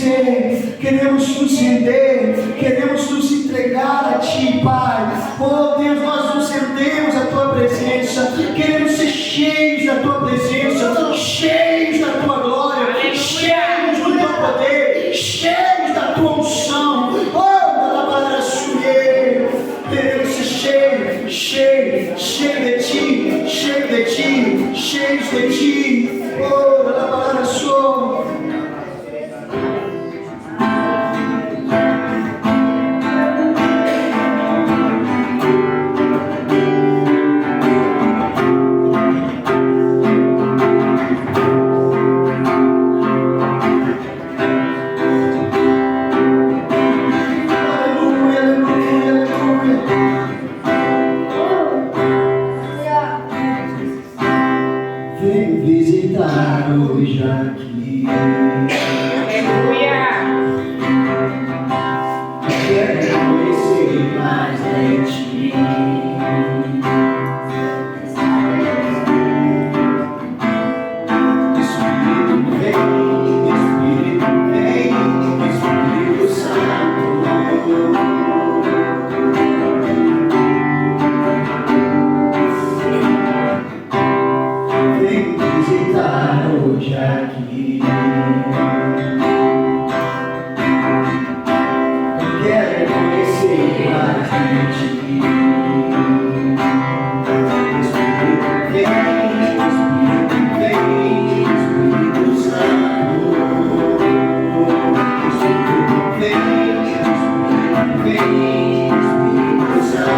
conhecer, queremos nos render, queremos nos entregar a Ti, Pai. Oh Deus, nós nos rendemos à Tua presença, queremos ser cheios da Tua presença, cheios da Tua glória, cheios do Teu poder, cheios da Tua unção. Queremos ser cheios, cheios, cheios de Ti, cheios de Ti, cheios de Ti. Oh, da palavra sua. Hoje aqui, quero conhecer mais de Ti. Espírito vem, Espírito Santo. Vem visitar hoje aqui. Eu quero conhecer mais de Ti. Espírito vem, Espírito Santo. Espírito vem, Espírito Santo.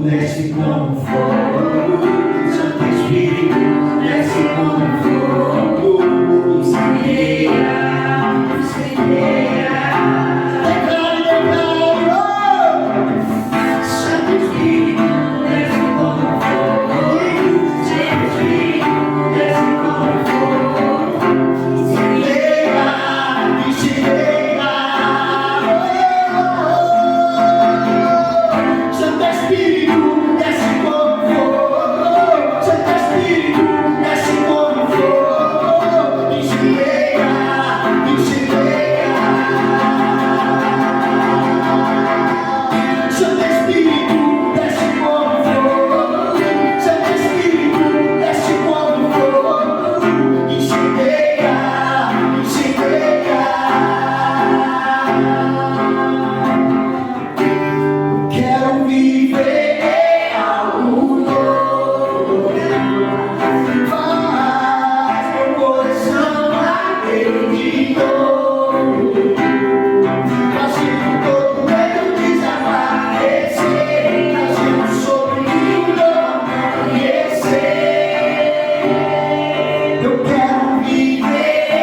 Desce como fogo, Santo Espírito, desce como fogo, incendeia, incendeia. Declaro, Santo Espírito, desce como fogo, Santo Espírito, desce como fogo, incendeia, incendeia. Santo Espírito, desce como fogo, Santo Espírito, desce como fogo, incendeia, incendeia. Santo Espírito, desce como fogo, Santo Espírito, desce como fogo, incendeia, incendeia. Quero viver algo novo, faz meu coração bater de novo, fazendo todo medo desaparecer, trazendo sobre mim um novo amanhecer. Eu quero viver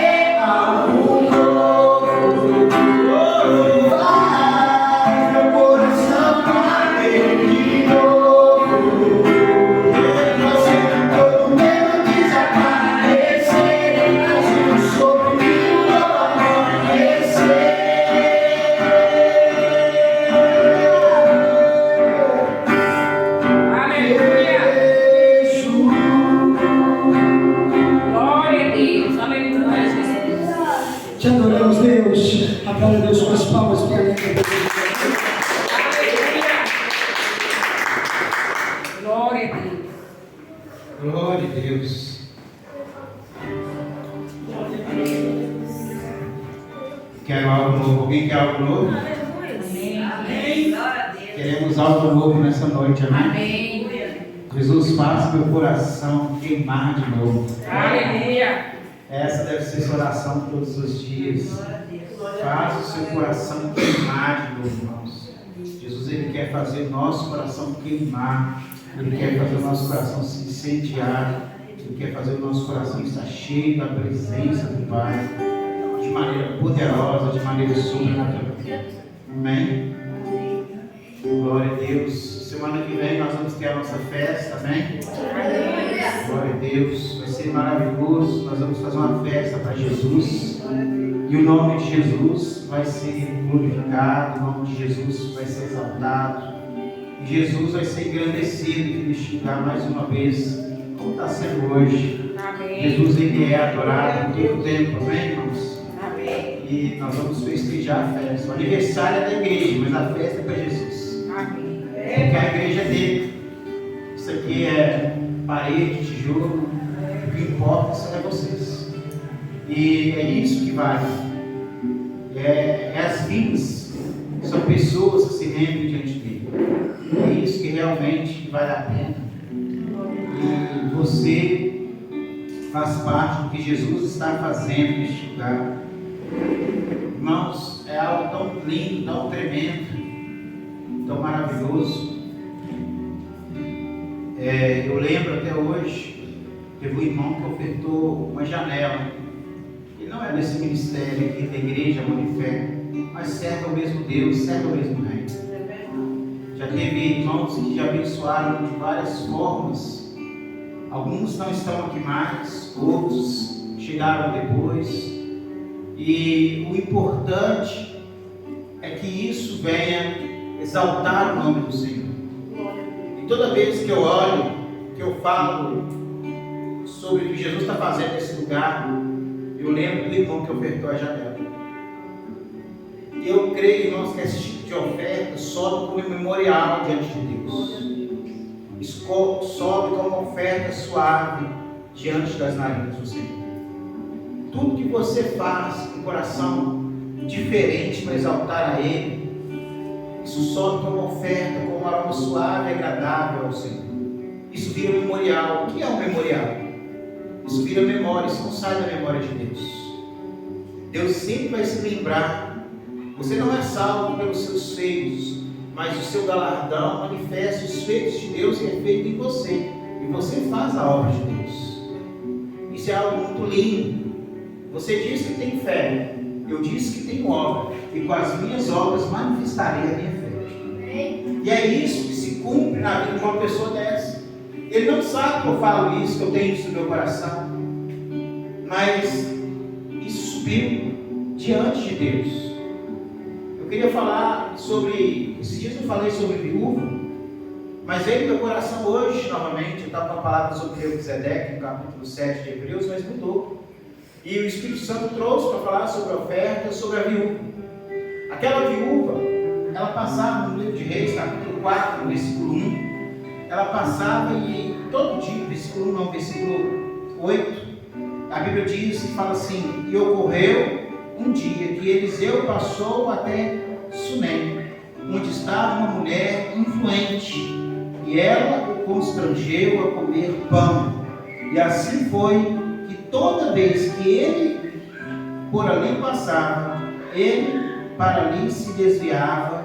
Te adoramos, Deus. Aplauda Deus com as palmas que além de Glória a Deus. Glória a Deus. Quer algo novo? Alguém quer algo novo? Amém. Queremos algo novo nessa noite, amém? Amém. Jesus, faz meu coração queimar de novo. Aleluia. Essa deve ser sua oração todos os dias. Faz o seu coração queimar de novo, irmãos. Jesus, Ele quer fazer o nosso coração queimar. Ele quer fazer o nosso coração se incendiar. Ele quer fazer o nosso coração estar cheio da presença do Pai, de maneira poderosa, de maneira sobrenatural. Amém? Glória a Deus. Semana que vem nós vamos ter a nossa festa, amém? Glória a Deus. Vai ser maravilhoso. Nós vamos fazer uma festa para Jesus. E o nome de Jesus vai ser glorificado. O nome de Jesus vai ser exaltado. E Jesus vai ser engrandecido neste lugar mais uma vez, como está sendo hoje. Amém. Jesus, Ele é adorado em todo o tempo, amém, irmãos? Amém. E nós vamos festejar a festa. O aniversário é da igreja, mas a festa é para Jesus. Amém. Porque a igreja é dele. Isso aqui é parede, tijolo. O que importa são vocês. E é isso que vale. É as vidas. São pessoas que se rendem diante dele. É isso que realmente vale a pena. E você faz parte do que Jesus está fazendo neste lugar. Irmãos, é algo tão lindo, tão tremendo, tão maravilhoso. Eu lembro até hoje, teve um irmão que ofertou uma janela. Ele não é desse ministério aqui da igreja Mão de Fé, mas serve ao mesmo Deus, serve ao mesmo Reino. Já teve irmãos que já abençoaram de várias formas. Alguns não estão aqui mais, outros chegaram depois. E o importante é que isso venha exaltar o nome do Senhor. E toda vez que eu olho, que eu falo sobre o que Jesus está fazendo nesse lugar, eu lembro do irmão que ofertou a janela. E eu creio, irmãos, que esse tipo de oferta sobe como um memorial diante de Deus. Isso sobe como uma oferta suave diante das narinas do Senhor. Tudo que você faz com o coração diferente para exaltar a Ele, isso sobe como uma oferta, como uma aroma suave e agradável ao Senhor. Isso vira memorial. O que é um memorial? Isso vira memória, isso não sai da memória de Deus. Deus sempre vai se lembrar. Você não é salvo pelos seus feitos, mas o seu galardão manifesta os feitos de Deus que é feito em você. E você faz a obra de Deus. Isso é algo muito lindo. Você diz que tem fé, eu disse que tenho obra, e com as minhas obras manifestarei a minha fé. E é isso que se cumpre na vida de uma pessoa dessa. Ele não sabe que eu falo isso, que eu tenho isso no meu coração, mas isso subiu diante de Deus. Eu queria falar sobre, esses dias eu falei sobre viúva, mas veio no meu coração hoje, novamente, eu estava com a palavra sobre Melquisedeque, no capítulo 7 de Hebreus, mas mudou. E o Espírito Santo trouxe para falar sobre a oferta, sobre a viúva. Aquela viúva, ela passava no livro de Reis, capítulo 4, versículo 1, ela passava e todo dia, versículo 1 não, versículo 8, a Bíblia diz, que fala assim: e ocorreu um dia que Eliseu passou até Sunem, onde estava uma mulher influente, e ela o constrangeu a comer pão. E assim foi que toda vez que ele por ali passava, ele para ali se desviava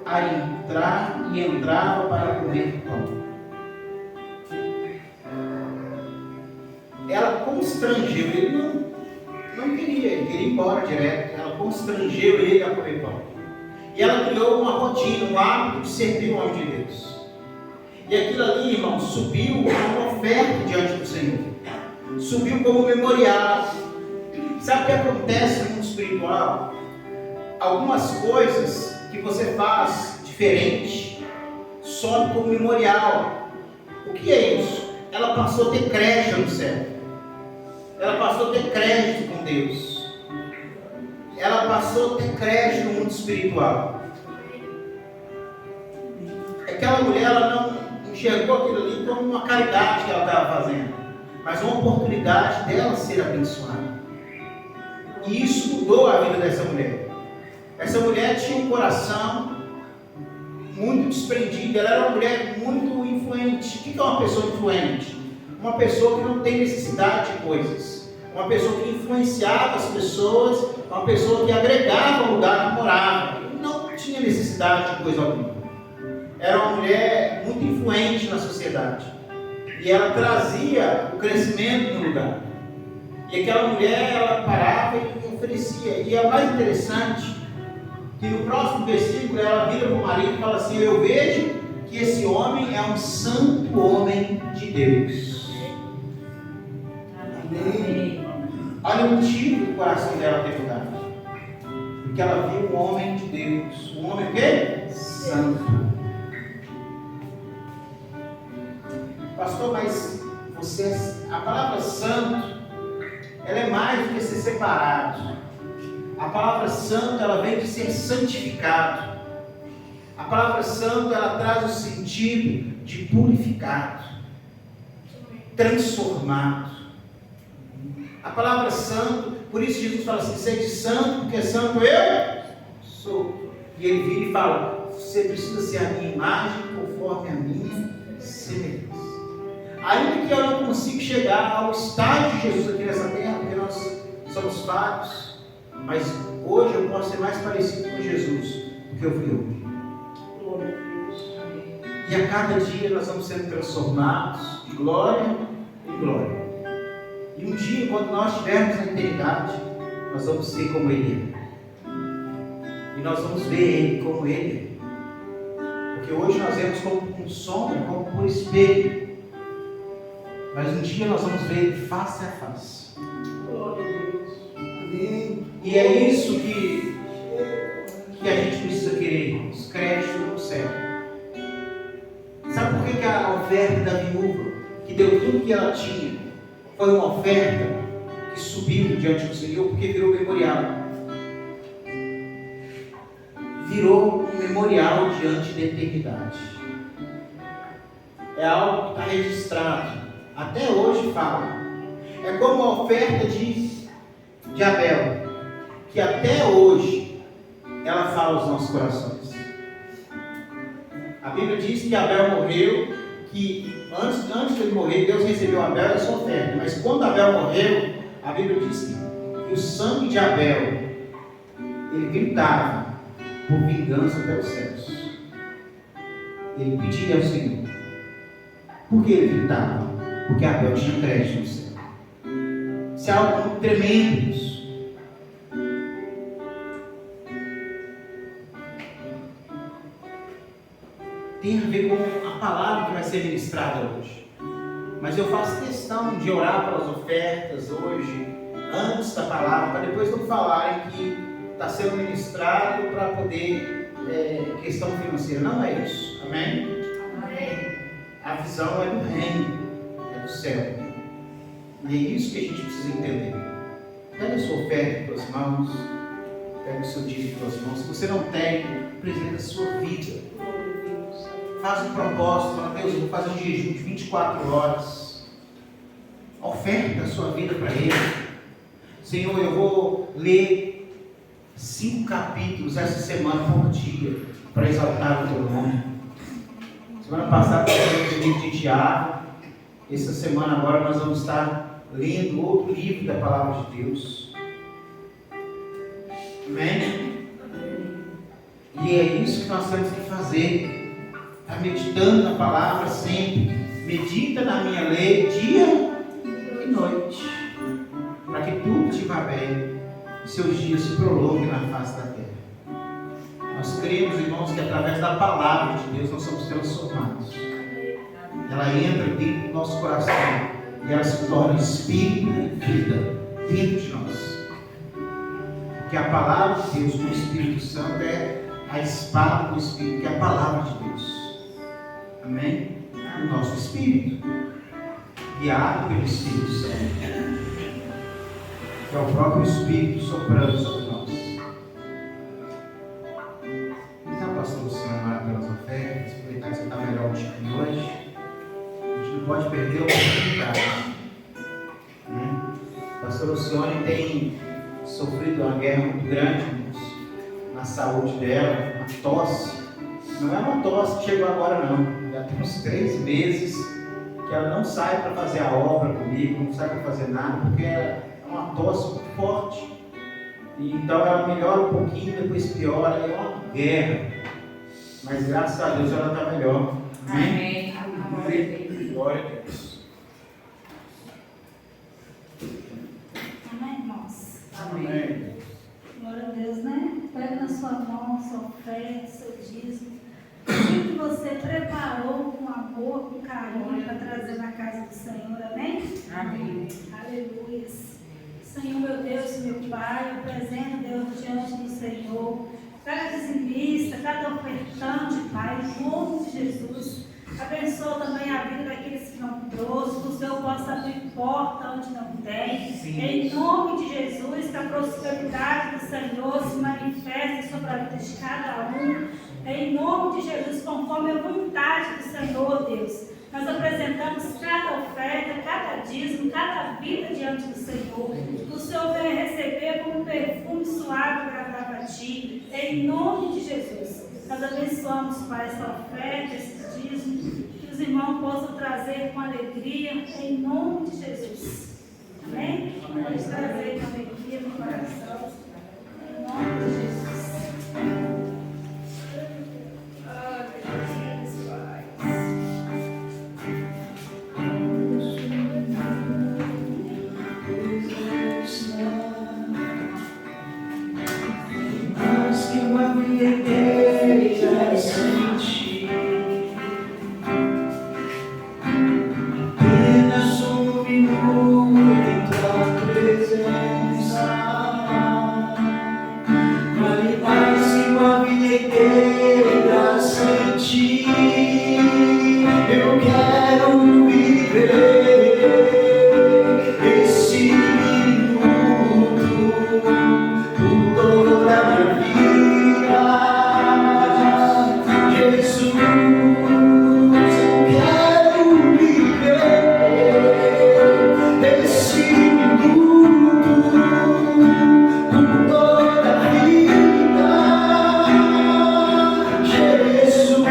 a entrar e entrava para comer pão. Ela constrangeu, ele não queria, ele queria ir embora direto. Ela constrangeu ele a comer pão. E ela criou uma rotina, um hábito de servir o homem de Deus. E aquilo ali, irmão, subiu como uma oferta diante do Senhor. Subiu como memorial. Sabe o que acontece no mundo espiritual? Algumas coisas que você faz diferente sobe como memorial. O que é isso? Ela passou a ter crédito no céu. Ela passou a ter crédito com Deus. ela passou a ter crédito no mundo espiritual. Aquela mulher, ela não enxergou aquilo ali como uma caridade que ela estava fazendo, mas uma oportunidade dela ser abençoada. E isso mudou a vida dessa mulher. Essa mulher tinha um coração muito desprendido, ela era uma mulher muito influente. O que é uma pessoa influente? Uma pessoa que não tem necessidade de coisas, uma pessoa que influenciava as pessoas, uma pessoa que agregava o lugar que morava, não tinha necessidade de coisa alguma. Era uma mulher muito influente na sociedade e ela trazia o crescimento no lugar. E aquela mulher, ela parava e oferecia. E é o mais interessante que no próximo versículo ela vira para o marido e fala assim: eu vejo que esse homem é um santo homem de Deus. Amém. Olha o motivo do coração dela ter mudado. Porque ela viu um homem de Deus. Um homem o quê? Santo. Pastor, mas a palavra santo, ela é mais do que ser separado. A palavra santo, ela vem de ser santificado. A palavra santo, ela traz o sentido de purificado, transformado. A palavra santo, por isso Jesus fala assim: sede santo, porque santo eu sou. E ele vira e fala: você precisa ser a minha imagem conforme a minha semelhança. Ainda que eu não consiga chegar ao estágio de Jesus aqui nessa terra, porque nós somos falhos, mas hoje eu posso ser mais parecido com Jesus do que eu fui hoje. E a cada dia nós vamos sendo transformados de glória em glória. E um dia, quando nós estivermos na eternidade, nós vamos ser como Ele é. E nós vamos ver Ele como Ele é. Porque hoje nós vemos como com sombra, como por espelho. Mas um dia nós vamos ver Ele face a face. E é isso que a gente precisa querer, os créditos no céu. Sabe por que a oferta da viúva, que deu tudo que ela tinha, foi uma oferta que subiu diante do Senhor? Porque virou memorial. Virou um memorial diante da eternidade. É algo que está registrado. Até hoje fala. É como a oferta de Abel, que até hoje ela fala aos nossos corações. A Bíblia diz que Abel morreu, que antes de ele morrer, Deus recebeu Abel e a sua oferta. Mas quando Abel morreu, a Bíblia diz que o sangue de Abel, ele gritava por vingança pelos céus. Ele pedia ao Senhor. Por que ele gritava? Porque Abel tinha crédito no céu. Isso é algo muito tremendo isso. Tem a ver com a palavra que vai ser ministrada hoje. Mas eu faço questão de orar pelas ofertas hoje, antes da palavra, para depois não falarem que está sendo ministrado para poder questão financeira. Não é isso. Amém? Amém. A visão é do reino, é do céu. E é isso que a gente precisa entender. Pega a sua oferta em tuas mãos, pega o seu dízimo em tuas mãos. Se você não tem, apresenta a sua vida. Faz um propósito, fala: Deus, eu vou fazer um jejum de 24 horas. Oferta a sua vida para Ele. Senhor, eu vou ler 5 capítulos essa semana por dia, para exaltar o Teu nome. Semana passada nós lemos o livro de Tiago. Essa semana agora nós vamos estar lendo outro livro da Palavra de Deus. Amém? E é isso que nós temos que fazer. Está meditando na palavra sempre. Medita na minha lei dia e noite, para que tudo te vá bem e seus dias se prolonguem na face da terra. Nós cremos, irmãos, que através da palavra de Deus nós somos transformados. Ela entra dentro do nosso coração e ela se torna espírito e vida dentro de nós. Porque a palavra de Deus, o Espírito Santo, é a espada do Espírito, que é a palavra de Deus. Amém? O nosso espírito, guiado pelo Espírito Santo, que é o próprio Espírito soprando sobre nós. Alcione tem sofrido uma guerra muito grande, irmãos, na saúde dela, uma tosse. Não é uma tosse que chegou agora não, já tem uns 3 meses que ela não sai para fazer a obra comigo, não sai para fazer nada, porque é uma tosse muito forte. E então ela melhora um pouquinho, depois piora, é uma guerra. Mas graças a Deus ela está melhor. Amém. Glória a Deus. Amém, irmãos? Amém. Glória a Deus, né? Pega na sua mão sua oferta, seu dízimo. Tudo que você preparou com amor, com carinho para trazer na casa do Senhor, amém? Amém. Aleluia. Senhor, meu Deus, meu Pai, eu apresento, Deus, diante do Senhor, cada dizimista, cada ofertante, Pai, em nome de Jesus. Abençoa também a vida daqueles que não trouxeram, que o Senhor possa abrir porta onde não tem. Sim. Em nome de Jesus, que a prosperidade do Senhor se manifeste sobre a vida de cada um. Em nome de Jesus, conforme a vontade do Senhor, Deus. Nós apresentamos cada oferta, cada dízimo, cada vida diante do Senhor. Que o Senhor venha receber como um perfume suave e agradável a Ti. Em nome de Jesus. Nós abençoamos, Pai, essa oferta, esse dízimo. Que os irmãos possam trazer com alegria. Em nome de Jesus. Amém? Pode trazer com alegria no coração. Em nome de Jesus. Mas que uma bilheteira senti, apenas um minuto em tua presença. Vale mais que uma bilheteira senti. Eu quero viver esse minuto por toda a minha vida. Jesus, eu quero viver esse minuto por toda a vida. Jesus.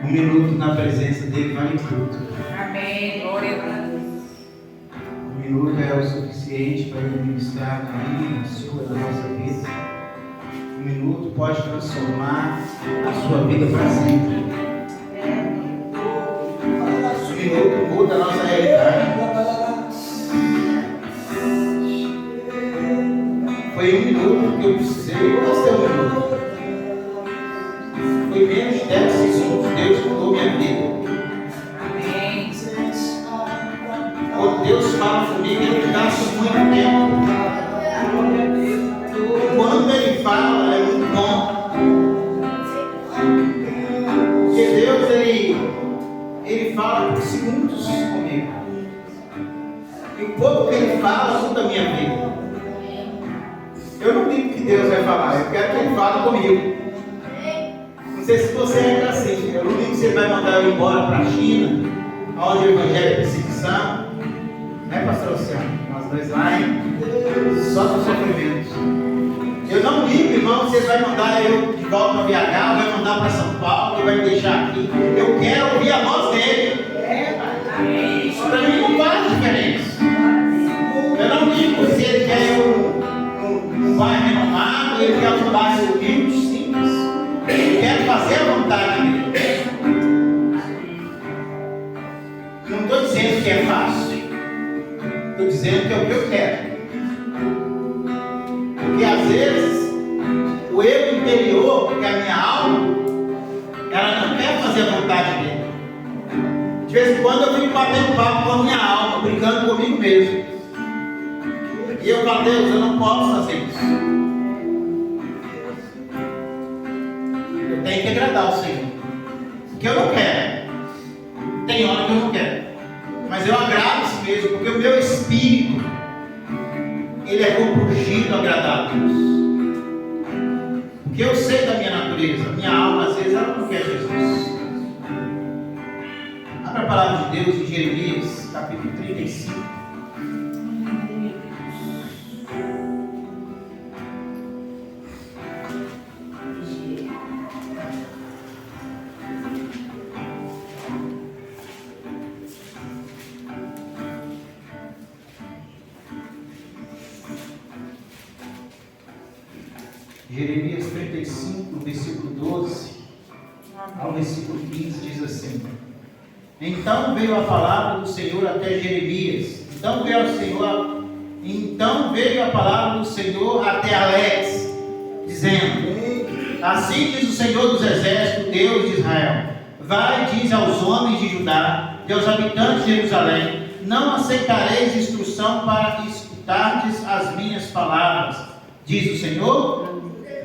Um minuto na presença dele vale tudo. Amém. Glória a Deus. Um minuto é o suficiente para ele ministrar na minha, na sua, na nossa vida. Um minuto pode transformar a sua vida para sempre. Um minuto muda a nossa realidade. Foi um minuto que eu precisei, eu gastei um minuto. Foi menos de 10 segundos, Deus mudou minha vida. Amém. Quando Deus fala comigo, Ele gasta muito tempo. Quando Ele fala, é muito bom. Porque Deus, Ele fala por segundos comigo. E o pouco que Ele fala muda a minha vida. Eu não digo que Deus vai falar, eu quero que Ele fale comigo. Não sei se você é assim, eu não digo que você vai mandar eu embora para a China, onde o Evangelho é perseguição. Né, pastor Luciano? Nós dois lá, hein? Só com sofrimentos. Eu não digo, irmão, que você vai mandar eu de volta para BH, vai mandar para São Paulo, vai me deixar aqui. Eu quero ouvir a voz dele. Isso para mim não faz diferença. Eu não digo se ele quer um bairro renomado, ele quer um bairro humilde, simples. Eu quero fazer a vontade dele. Não estou dizendo que é fácil. Estou dizendo que é o que eu quero. Porque às vezes o eu interior, que é a minha alma, ela não quer fazer a vontade dele. De vez em quando eu fico batendo papo com a minha alma, brincando comigo mesmo. E eu falo, Deus, eu não posso fazer isso. Eu tenho que agradar o Senhor. Porque eu não quero. Tem hora que eu não quero. Mas eu agrado a si mesmo, porque o meu espírito, ele é compungido a agradar a Deus. natureza. Minha alma, às vezes, ela não quer Jesus. Abra a palavra de Deus em Jeremias, capítulo 35. Jeremias 35, versículo 12 ao versículo 15 diz assim: Então veio a palavra do Senhor até Jeremias. Então veio a palavra do Senhor até Alex, dizendo: Assim diz o Senhor dos Exércitos, Deus de Israel: Vai, diz aos homens de Judá e aos habitantes de Jerusalém: Não aceitareis instrução para escutardes as minhas palavras, diz o Senhor.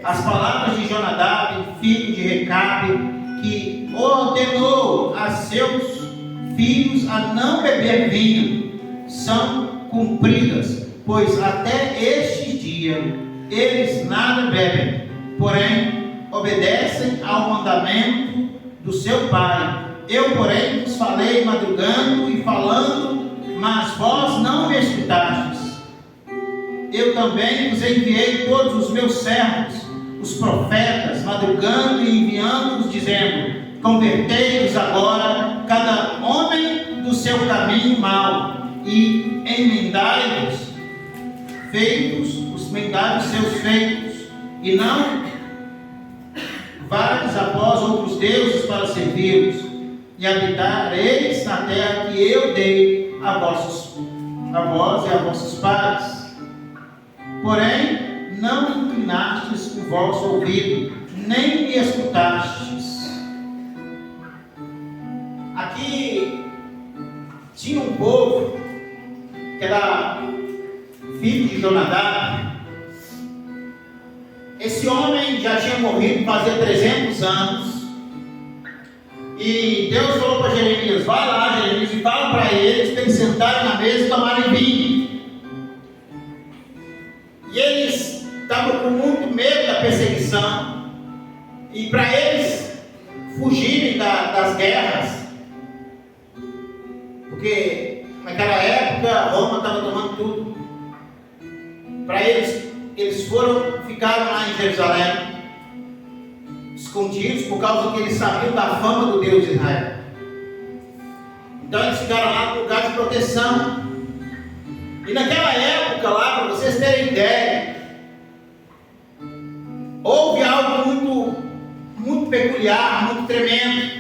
As palavras de Jonadab, filho de Recabe, que ordenou a seus filhos a não beber vinho, são cumpridas, pois até este dia eles nada bebem, porém obedecem ao mandamento do seu pai. Eu, porém, vos falei madrugando e falando, mas vós não me escutastes. Eu também vos enviei todos os meus servos, os profetas, madrugando e enviando-os, dizendo: Convertei-vos agora, cada homem do seu caminho mau, e emendai-vos os seus feitos, e não vades após outros deuses para servi-los, e habitareis na terra que eu dei a vós e a vossos pais. Porém, não inclinastes o vosso ouvido, nem me escutastes. Aqui tinha um povo que era filho de Jonadab. Esse homem já tinha morrido fazia 300 anos. E Deus falou para Jeremias: vai lá, Jeremias, e fala para eles para eles sentarem na mesa e tomarem vinho. E eles estavam com muito medo da perseguição, e para eles fugirem das guerras, porque naquela época Roma estava tomando tudo. Para eles ficaram lá em Jerusalém, escondidos, por causa que eles sabiam da fama do Deus de Israel. Então eles ficaram lá no lugar de proteção. E naquela época lá, para vocês terem ideia, houve algo muito peculiar, muito tremendo.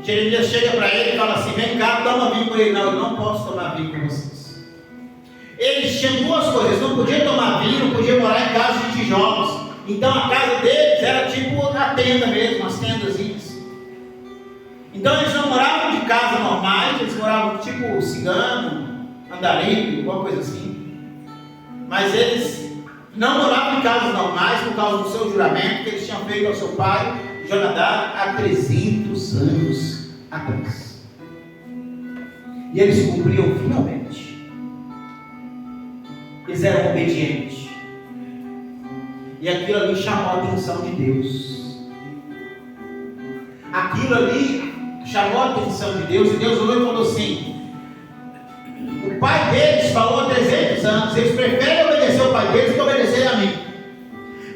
Jeremias chega para ele e fala assim: vem cá, toma vinho com ele. Não, eu não posso tomar vinho com vocês. Eles tinham duas coisas: não podia tomar vinho, não podia morar em casa de tijolos. Então a casa deles era tipo a tenda mesmo, as tendazinhas. Então eles não moravam de casa normais, eles moravam tipo cigano, andarilho, alguma coisa assim. Mas eles não moravam em casas normais por causa do seu juramento que eles tinham feito ao seu pai, Jonadab, há 300 anos atrás. E eles cumpriam finalmente. Eles eram obedientes. E aquilo ali chamou a atenção de Deus. Aquilo ali chamou a atenção de Deus. E Deus olhou e falou assim: o pai deles falou há 300 anos, eles preferem obedecer ao pai deles que obedecer a mim.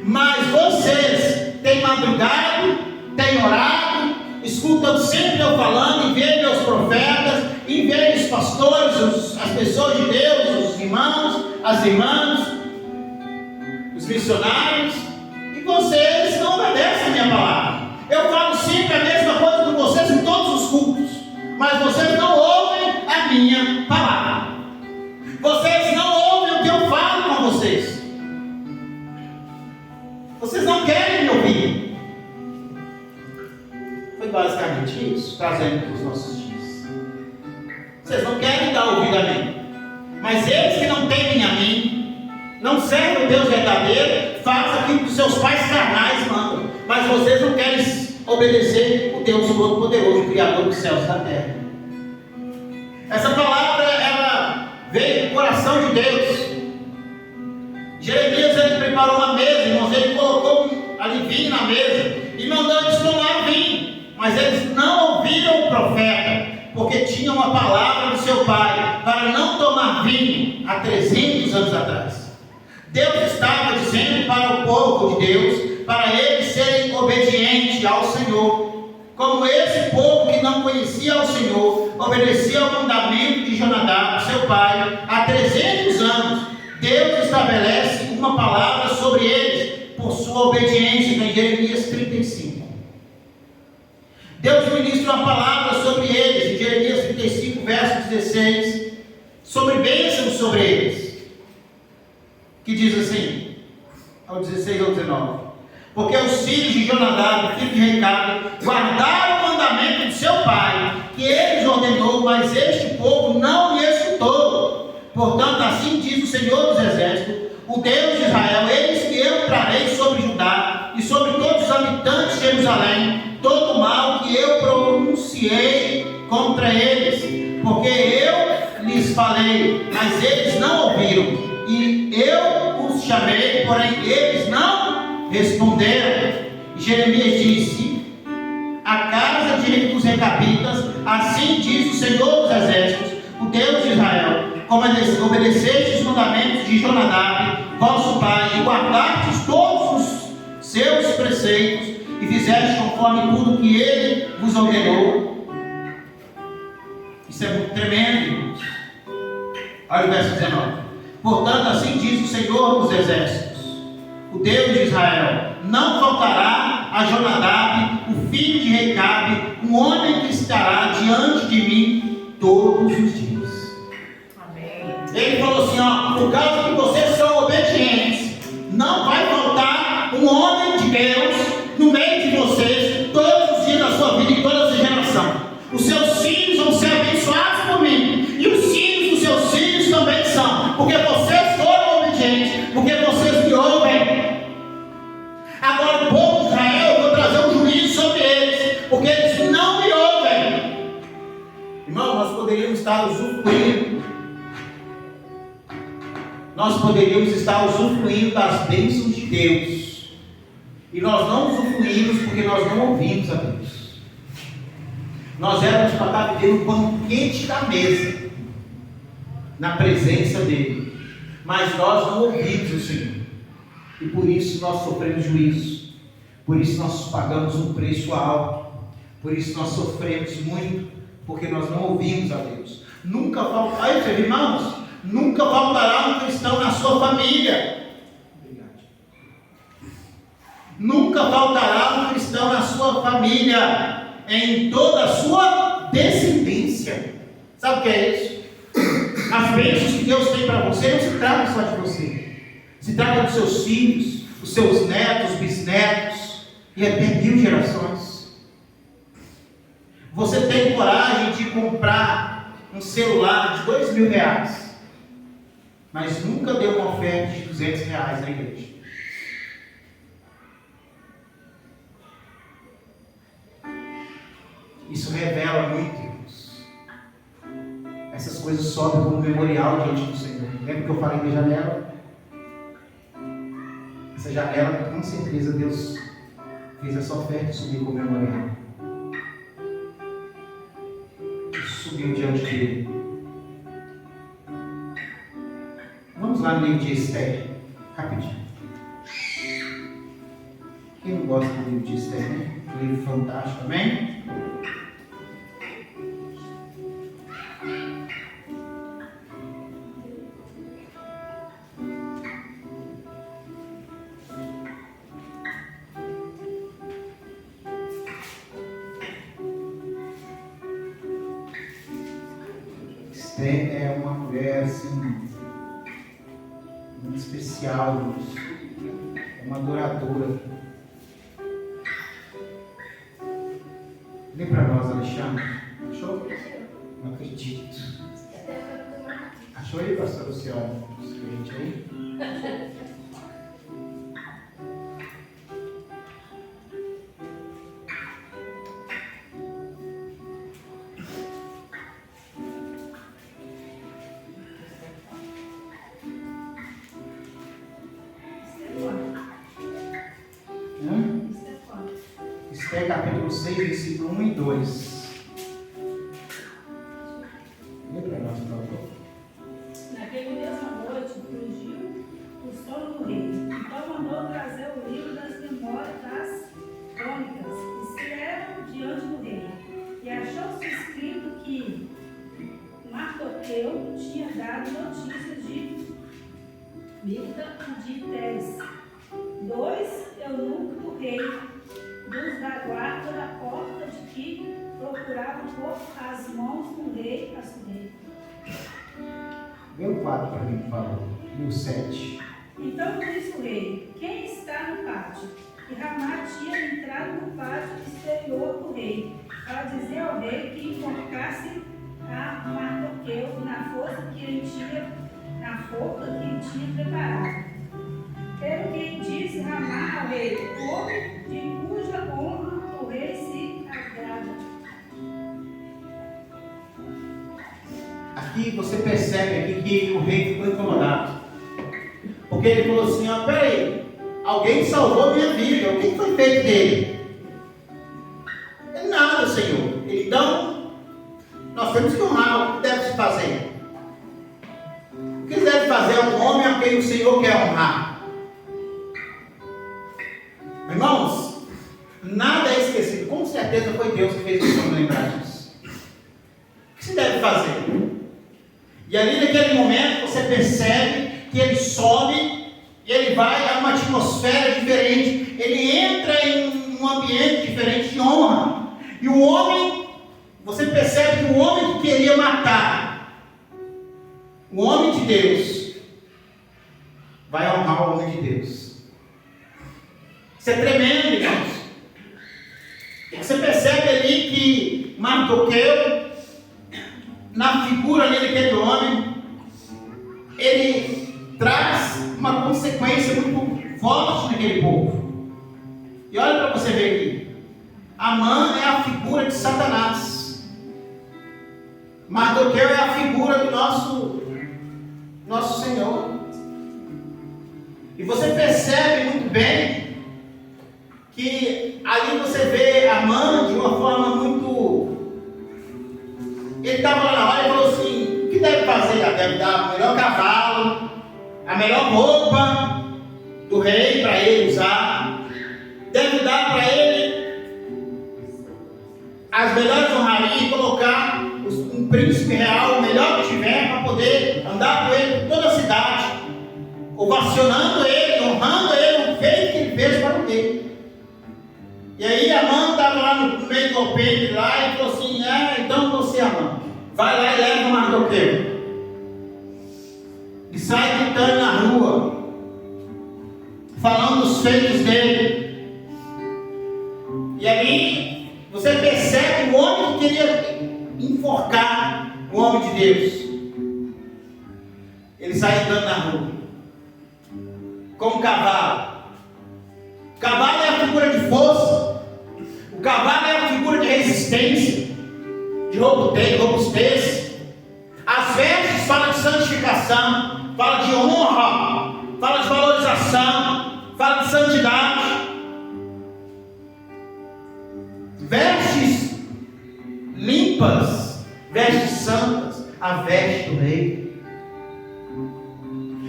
Mas vocês têm madrugado, têm orado, escutam sempre eu falando, enviei meus profetas, enviei os pastores, as pessoas de Deus, os irmãos, as irmãs, os missionários, e vocês não obedecem a minha palavra. Eu falo sempre a mesma coisa com vocês em todos os cultos, mas vocês não ouvem a minha palavra. Vocês não ouvem o que eu falo com vocês. Vocês não querem me ouvir. Foi basicamente isso, trazendo para os nossos dias. Vocês não querem dar ouvido a mim. Mas eles que não temem a mim, não servem o Deus verdadeiro, fazem aquilo que os seus pais carnais mandam. Mas vocês não querem obedecer o Deus Todo-Poderoso, Criador dos céus e da terra. Essa palavra, ela veio do coração de Deus. Jeremias, ele preparou uma mesa, irmãos, ele colocou ali vinho na mesa e mandou eles tomar vinho. Mas eles não ouviram o profeta, porque tinha uma palavra do seu pai para não tomar vinho há 300 anos atrás. Deus estava dizendo para o povo de Deus, para eles serem obedientes ao Senhor. Como esse povo que não conhecia ao Senhor, obedecia ao mandamento de Jonadab, seu pai, há 300 anos, Deus estabelece uma palavra sobre eles, por sua obediência, em Jeremias 35. Deus ministra uma palavra sobre eles, em Jeremias 35, verso 16, sobre bênçãos sobre eles, que diz assim, ao 16 ao 19: porque os filhos de Jonadab, filho de Recabe, guardaram o mandamento de seu pai, que ele lhes ordenou, mas este povo não lhe escutou. Portanto, assim diz o Senhor dos Exércitos, o Deus de Israel: eis que eu trarei sobre Judá e sobre todos os habitantes de Jerusalém todo o mal que eu pronunciei contra eles, porque eu lhes falei, mas eles não ouviram, e eu os chamei, porém eles não responderam. Jeremias disse: a casa dos recabitas, assim diz o Senhor dos Exércitos, o Deus de Israel: como obedecestes os mandamentos de Jonadab, vosso pai, e guardastes todos os seus preceitos, e fizeste conforme tudo que ele vos ordenou. Isso é muito tremendo, irmãos. Olha o verso 19: portanto, assim diz o Senhor dos Exércitos, o Deus de Israel: não faltará a Jonadab, o filho de Recabe, um homem que estará diante de mim todos os dias. Amém. Ele falou assim: ó, por causa que vocês são obedientes, não vai faltar um homem de Deus no meio de vocês todos os dias da sua vida, em toda essa geração. Os seus filhos vão ser abençoados por mim, e os filhos dos seus filhos também são, porque vocês foram obedientes, porque vocês me ouvem. Agora o povo de Israel, eu vou trazer um juízo sobre eles, porque eles não me ouvem. Irmão, nós poderíamos estar usufruindo das bênçãos de Deus, e nós não usufruímos porque nós não ouvimos a Deus. Nós éramos para estar vivendo o banquete da mesa, na presença dele, mas nós não ouvimos o Senhor, e por isso nós sofremos juízo, por isso nós pagamos um preço alto, por isso nós sofremos muito, porque nós não ouvimos a Deus. Nunca faltará, irmãos, nunca faltará um cristão na sua família. Nunca faltará um cristão na sua família, em toda a sua descendência. Sabe o que é isso? As bênçãos que Deus tem para você não se trata só de você, se trata dos seus filhos, os seus netos, bisnetos e até 1000 gerações. Você tem coragem de comprar um celular de R$2.000, mas nunca deu uma oferta de R$200 na igreja. Isso revela muito, irmãos. Essas coisas sobem como memorial diante do Senhor. Lembra que eu falei da janela? Essa janela, com certeza, Deus fez essa oferta e subiu como memorial. Subiu diante dele. Vamos lá no livro de Esther, rapidinho. Quem não gosta do livro de Esther, né? Um livro fantástico, amém? Esther é uma mulher assim, muito especial, é uma adoradora. Lê para nós, Alexandre. Achou? Não acredito. Achou aí, pastor Luciano? Gente aí? Esther capítulo 6, versículo 1 e 2. Lê para nós, por favor. Naquele mesma noite fugiu o sono do rei. Então mandou trazer o livro das memórias das crônicas que se eram diante do rei. E achou-se escrito que Mardoqueu tinha dado notícias de Bigta e de Teres, 2 eunucos do rei, dos da guarda da porta de que procuravam por as mãos do rei Assuero. Vê o 4 para mim, por favor. E o 7. Então disse o rei: quem está no pátio? E Ramá tinha entrado no pátio exterior do rei, para dizer ao rei que enforcasse a Mardoqueu na forca que ele tinha preparado. Pelo que disse Ramá ao rei, homem de cuja honra o rei se agrada. Aqui você percebe aqui que o rei ficou incomodado. Porque ele falou assim, ó, peraí, alguém salvou minha vida, o que foi feito dele? Ele, nada, Senhor. Então, nós temos que honrar o que deve se fazer. O que deve fazer é um homem a quem o Senhor quer honrar. Irmãos, nada é esquecido. Com certeza foi Deus que fez isso, lembrar disso. O que se deve fazer? E ali naquele momento você percebe que ele sobe e ele vai a uma atmosfera diferente. Ele entra em um ambiente diferente de honra. E o homem, você percebe que o homem que queria matar, o homem de Deus, vai honrar o homem de Deus. Isso é tremendo, irmãos. Você percebe ali que Mardoqueu, na figura ali daquele homem, ele traz uma consequência muito forte naquele povo. E olha para você ver aqui. Amã é a figura de Satanás. Mardoqueu é a figura do nosso Senhor. E você percebe muito bem que ali você vê Amã de uma forma muito... Ele estava lá na hora e falou assim, o que deve fazer? Deve dar o melhor cavalo, a melhor roupa do rei para ele usar. Deve dar para ele as melhores honrarias e colocar um príncipe real, o melhor que tiver, para poder andar com ele por toda a cidade, ovacionando ele, honrando ele, o feito que ele fez para o rei. E aí Amã estava lá no meio do peito lá e falou assim, então você, Amã, vai lá e leva o Mardoqueu. E sai gritando na rua, falando dos feitos dele. E aí você percebe o homem que queria enforcar o homem de Deus. Ele sai andando na rua com um cavalo. O cavalo é a figura de força. O cavalo é a figura de resistência, de robustez. As vestes falam de santificação, fala de honra, fala de valorização, fala de santidade. Vestes limpas, vestes santas, a veste do rei.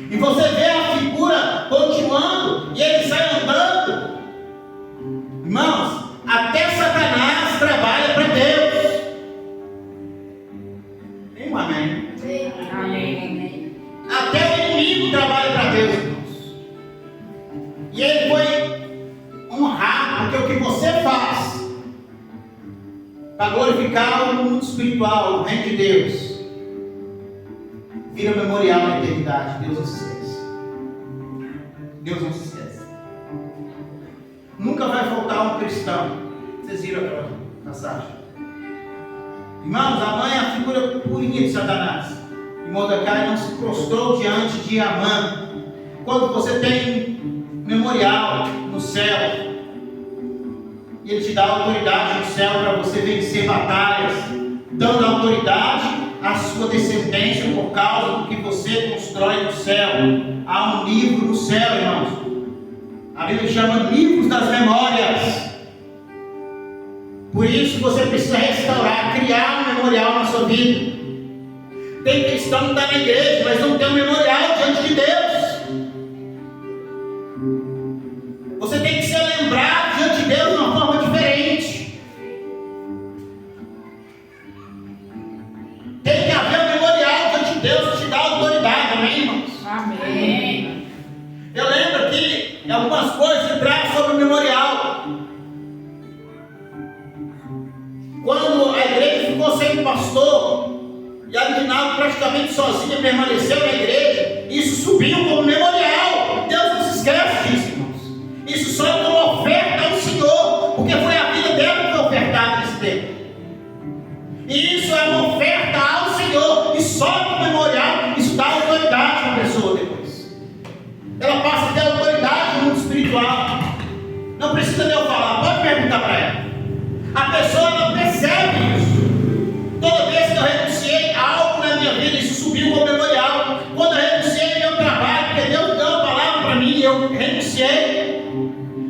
E você vê a figura continuando, e ele sai andando. Irmãos, até Satanás trabalha para Deus. Tem um amém? Amém. Até o inimigo trabalha para Deus, irmãos. E ele foi honrado, porque o que você faz para glorificar o mundo espiritual, o reino de Deus, vira memorial na eternidade. Deus não se esquece. Deus não se esquece. Nunca vai faltar um cristão. Vocês viram aquela passagem? Irmãos, Amã é a figura purinha de Satanás. E Mordecai não se prostrou diante de Amã. Quando você tem um memorial no céu, e ele te dá autoridade no céu para você vencer batalhas, dando autoridade à sua descendência por causa do que você constrói no céu. Há um livro no céu, irmãos. A Bíblia chama livros das memórias. Por isso você precisa restaurar, criar um memorial na sua vida. Tem cristão que está na igreja, mas não tem um memorial diante de Deus. Você tem que ser lembrado diante de Deus de uma forma diferente. Tem que haver um memorial diante de Deus que te dá autoridade, amém, irmãos? Amém. Eu lembro aqui algumas coisas que traz sobre o memorial. Quando a igreja ficou sem pastor, e a Aguinaldo praticamente sozinha permaneceu na igreja, isso subiu como memorial. Deus não se esquece disso, irmãos. Isso só é como oferta ao Senhor, porque foi a vida dela que foi ofertada nesse tempo. E isso é uma oferta ao Senhor, e só como memorial, isso dá autoridade para a pessoa depois. Ela passa a ter autoridade no mundo espiritual. Não precisa nem eu falar, pode perguntar para ela. A pessoa não percebe isso. Toda vez que eu renunciei a algo na minha vida, isso subiu como memorial. Quando eu renunciei ao meu trabalho, porque Deus deu uma palavra para mim e eu renunciei.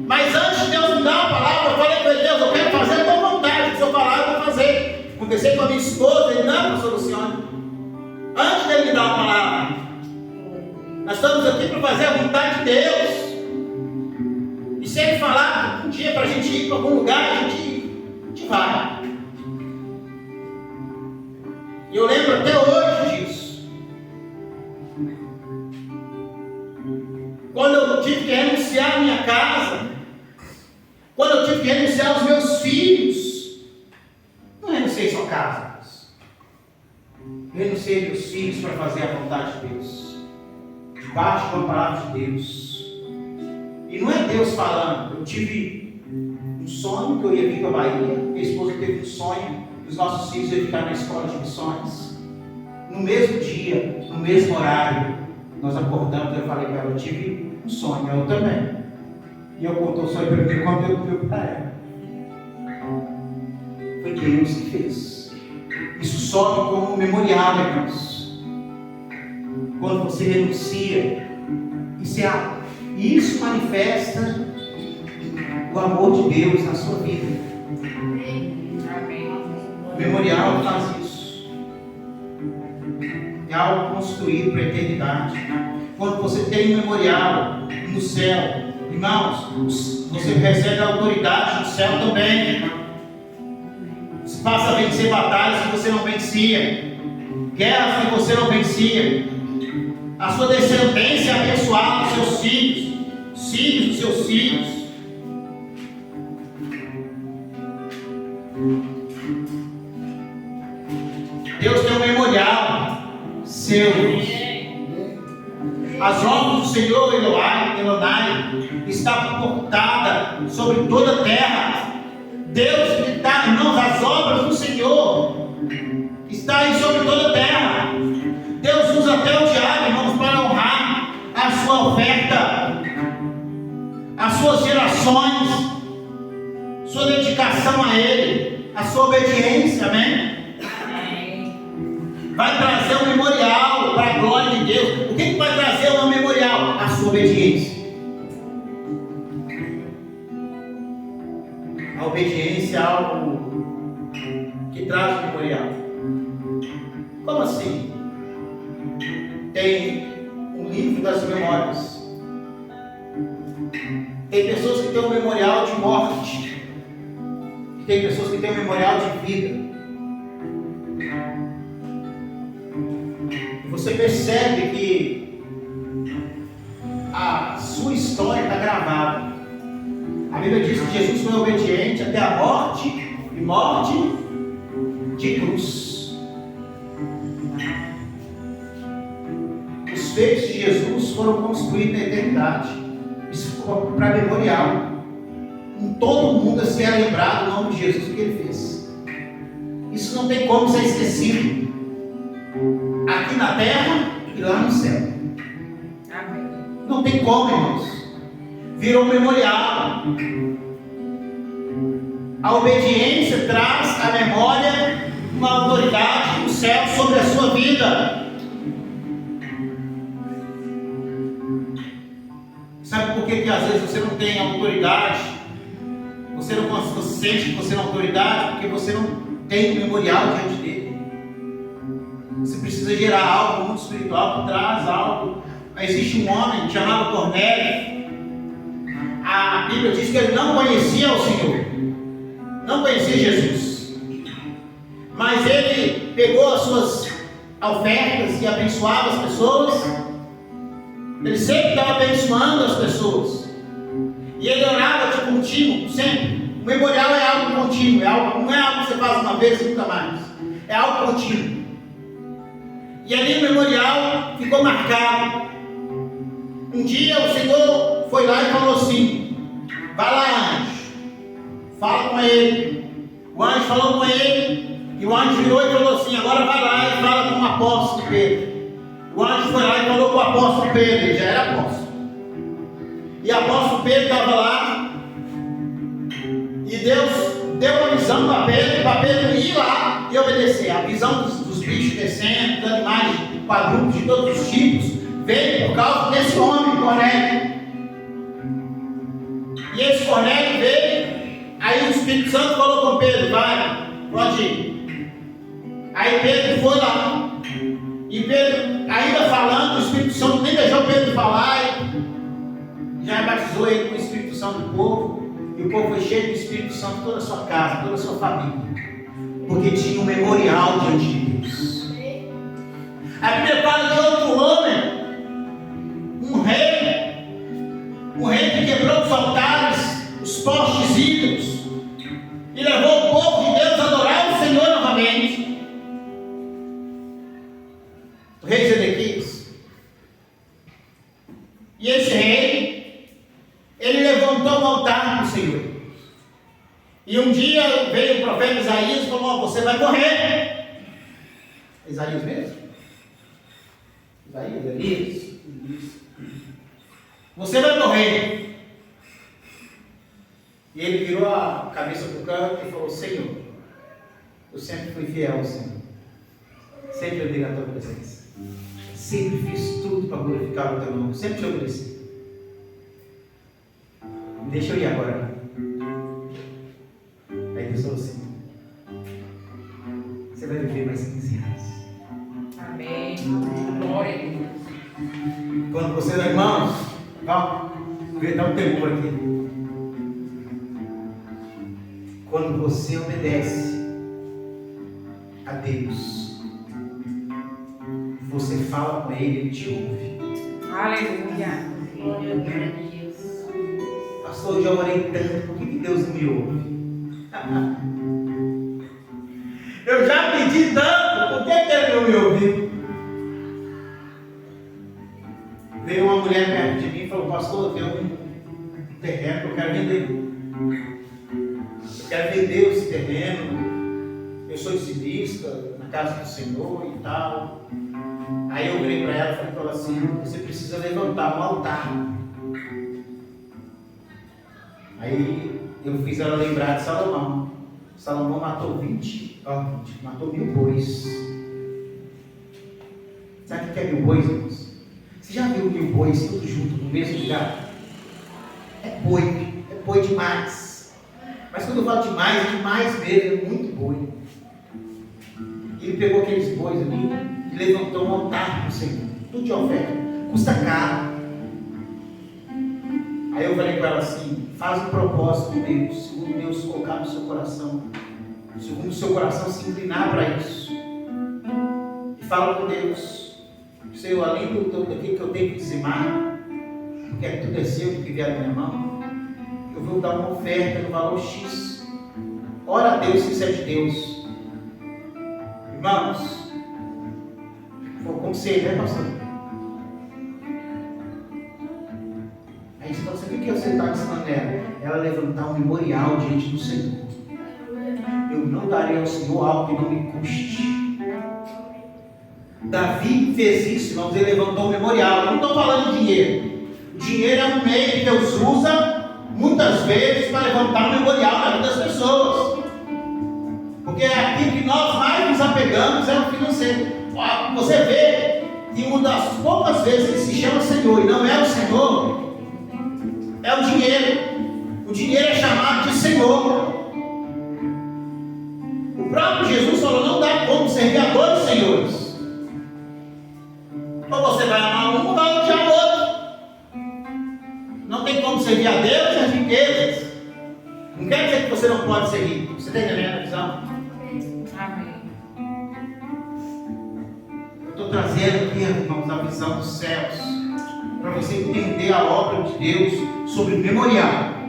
Mas antes de Deus me dar uma palavra, eu falei para Deus, eu quero fazer a tua vontade. Se eu falar, eu vou fazer. Conversei com a minha esposa, ele não soluciona. Antes dele me dar uma palavra, nós estamos aqui para fazer a vontade de Deus. E se ele falar um dia para a gente ir para algum lugar, a gente vai. E eu lembro até hoje disso. Quando eu tive que renunciar à minha casa, quando eu tive que renunciar aos meus filhos, não renunciei só casa, eu renunciei meus filhos para fazer a vontade de Deus, debaixo da palavra de Deus. E não é Deus falando. Eu tive um sonho que eu ia vir para a Bahia, minha esposa teve um sonho, os nossos filhos iam ficar na escola de missões. No mesmo dia, no mesmo horário, nós acordamos. Eu falei para ela, eu tive um sonho, eu também. E eu contou o sonho para mim quando eu deu para ela. Foi Deus que fez. Isso sobe como um memorial, irmãos. Quando você renuncia, isso manifesta o amor de Deus na sua vida. O memorial faz isso. É algo construído para a eternidade. Quando você tem um memorial no céu, irmãos, você recebe a autoridade no céu também. Você passa a vencer batalhas que você não vencia, guerras que você não vencia. A sua descendência é abençoada, os seus filhos, os filhos dos seus filhos. Deus tem um memorial seu. As obras do Senhor Elonai está portada sobre toda a terra. Deus está, irmãos, as obras do Senhor está aí sobre toda a terra. Deus usa até o diabo, irmãos, para honrar a sua oferta, as suas gerações, sua dedicação a Ele, a sua obediência, amém? Vai trazer um memorial para a glória de Deus. O que vai trazer um memorial? A sua obediência. A obediência é algo que traz um memorial. Como assim? Tem um livro das memórias. Tem pessoas que têm um memorial de morte. Tem pessoas que têm um memorial de vida. Você percebe que a sua história está gravada. A Bíblia diz que Jesus foi obediente até a morte, e morte de cruz. Os feitos de Jesus foram construídos na eternidade. Isso ficou para memorial. Em todo mundo se é lembrado o nome de Jesus, o que Ele fez. Isso não tem como ser esquecido. Aqui na terra e lá no céu. Amém. Não tem como, irmãos. Virou um memorial. A obediência traz à memória uma autoridade do céu sobre a sua vida. Sabe por que às vezes você não tem autoridade? você não sente que você não é autoridade, porque você não tem um memorial diante dele. Você precisa gerar algo no mundo espiritual que traz algo. Existe um homem chamado Cornélio. A Bíblia diz que ele não conhecia o Senhor, não conhecia Jesus, mas ele pegou as suas ofertas e abençoava as pessoas. Ele sempre estava abençoando as pessoas, e ele orava de contínuo, sempre. O memorial é algo contínuo, não é algo que você faz uma vez e nunca mais, é algo contínuo. E ali o memorial ficou marcado. Um dia o Senhor foi lá e falou assim: vai lá, anjo, fala com ele. O anjo falou com ele, e o anjo virou e falou assim: agora vai lá e fala com o apóstolo Pedro. O anjo foi lá e falou com o apóstolo Pedro, ele já era apóstolo. E o apóstolo Pedro estava lá, e Deus deu uma visão para Pedro ir lá e obedecer. A visão dos bichos descendo, dos animais quadrúpedes de todos os tipos, veio por causa desse homem, Cornélio. E esse Cornélio veio, aí o Espírito Santo falou com Pedro: vai, pode ir. Aí Pedro foi lá, e Pedro, ainda falando, o Espírito Santo nem deixou Pedro falar, e já batizou ele com o Espírito Santo do povo, e o povo foi cheio do Espírito Santo, toda a sua casa, toda a sua família, porque tinha um memorial diante de Deus. A Bíblia fala de outro homem, um rei que quebrou os altares, os postes ídolos, e levou o povo de Deus a adorar o Senhor novamente. O rei Zedequias. E esse rei, ele levantou um altar para o Senhor. E um dia veio o profeta Isaías e falou: você vai morrer. Isaías mesmo? Isaías, Elias. Você vai morrer. E ele virou a cabeça para o canto e falou: Senhor, eu sempre fui fiel ao Senhor, sempre andei na tua presença, sempre fiz tudo para glorificar o teu nome, sempre te obedeci. Deixa eu ir agora. Aí Deus falou assim: você vai viver mais 15 anos. Amém. Glória a Deus. Quando você, irmãos, calma, vou dar um tempo aqui. Quando você obedece a Deus, você fala com Ele, Ele te ouve. Aleluia. Glória a Deus. Pastor, eu já orei tanto, por que Deus não me ouve? Eu já pedi tanto, por que Ele não me ouviu? Veio uma mulher perto de mim e falou: pastor, eu tenho um terreno que eu quero vender. Eu quero vender esse terreno. Eu sou dizimista na casa do Senhor e tal. Aí eu virei para ela e falei para ela assim: você precisa levantar um altar. Aí eu fiz ela lembrar de Salomão. Salomão matou 1000 bois. Sabe o que é 1000 bois, irmãos? Você já viu 1000 bois todos juntos no mesmo lugar? É boi demais. Mas quando eu falo demais, é demais mesmo, é muito boi. Ele pegou aqueles bois ali e levantou um altar para o Senhor. Tudo de oferta, custa caro. Aí eu falei com ela assim: faz um propósito com Deus, segundo Deus colocar no seu coração, segundo o seu coração se inclinar para isso. E fala com Deus: Senhor, além daquilo que eu tenho que dizimar, porque tudo é seu, que vier da minha mão, eu vou dar uma oferta no valor X. Ora a Deus se isso é de Deus. Irmãos, foi um conselho, né, pastor? Aí você fala assim: o que você está ensinando ela? Ela levantar um memorial diante do Senhor. Eu não darei ao Senhor algo que não me custe. Davi fez isso, irmãos, ele levantou um memorial. Eu não estou falando de dinheiro. O dinheiro é um meio que Deus usa muitas vezes para levantar um memorial na vida das pessoas. Porque é aquilo que nós mais nos apegamos é o financeiro. Você vê que uma das poucas vezes que se chama Senhor e não é o Senhor, é o dinheiro. O O dinheiro é chamado de Senhor. O próprio Jesus falou: não dá como servir a dois senhores. Ou você vai amar um ou vai odiar o outro. Não tem como servir a Deus e as riquezas. Não quer dizer que você não pode ser rico. Você está entendendo a visão? Amém. Eu estou trazendo aqui, irmãos, a visão dos céus, para você entender a obra de Deus sobre o memorial.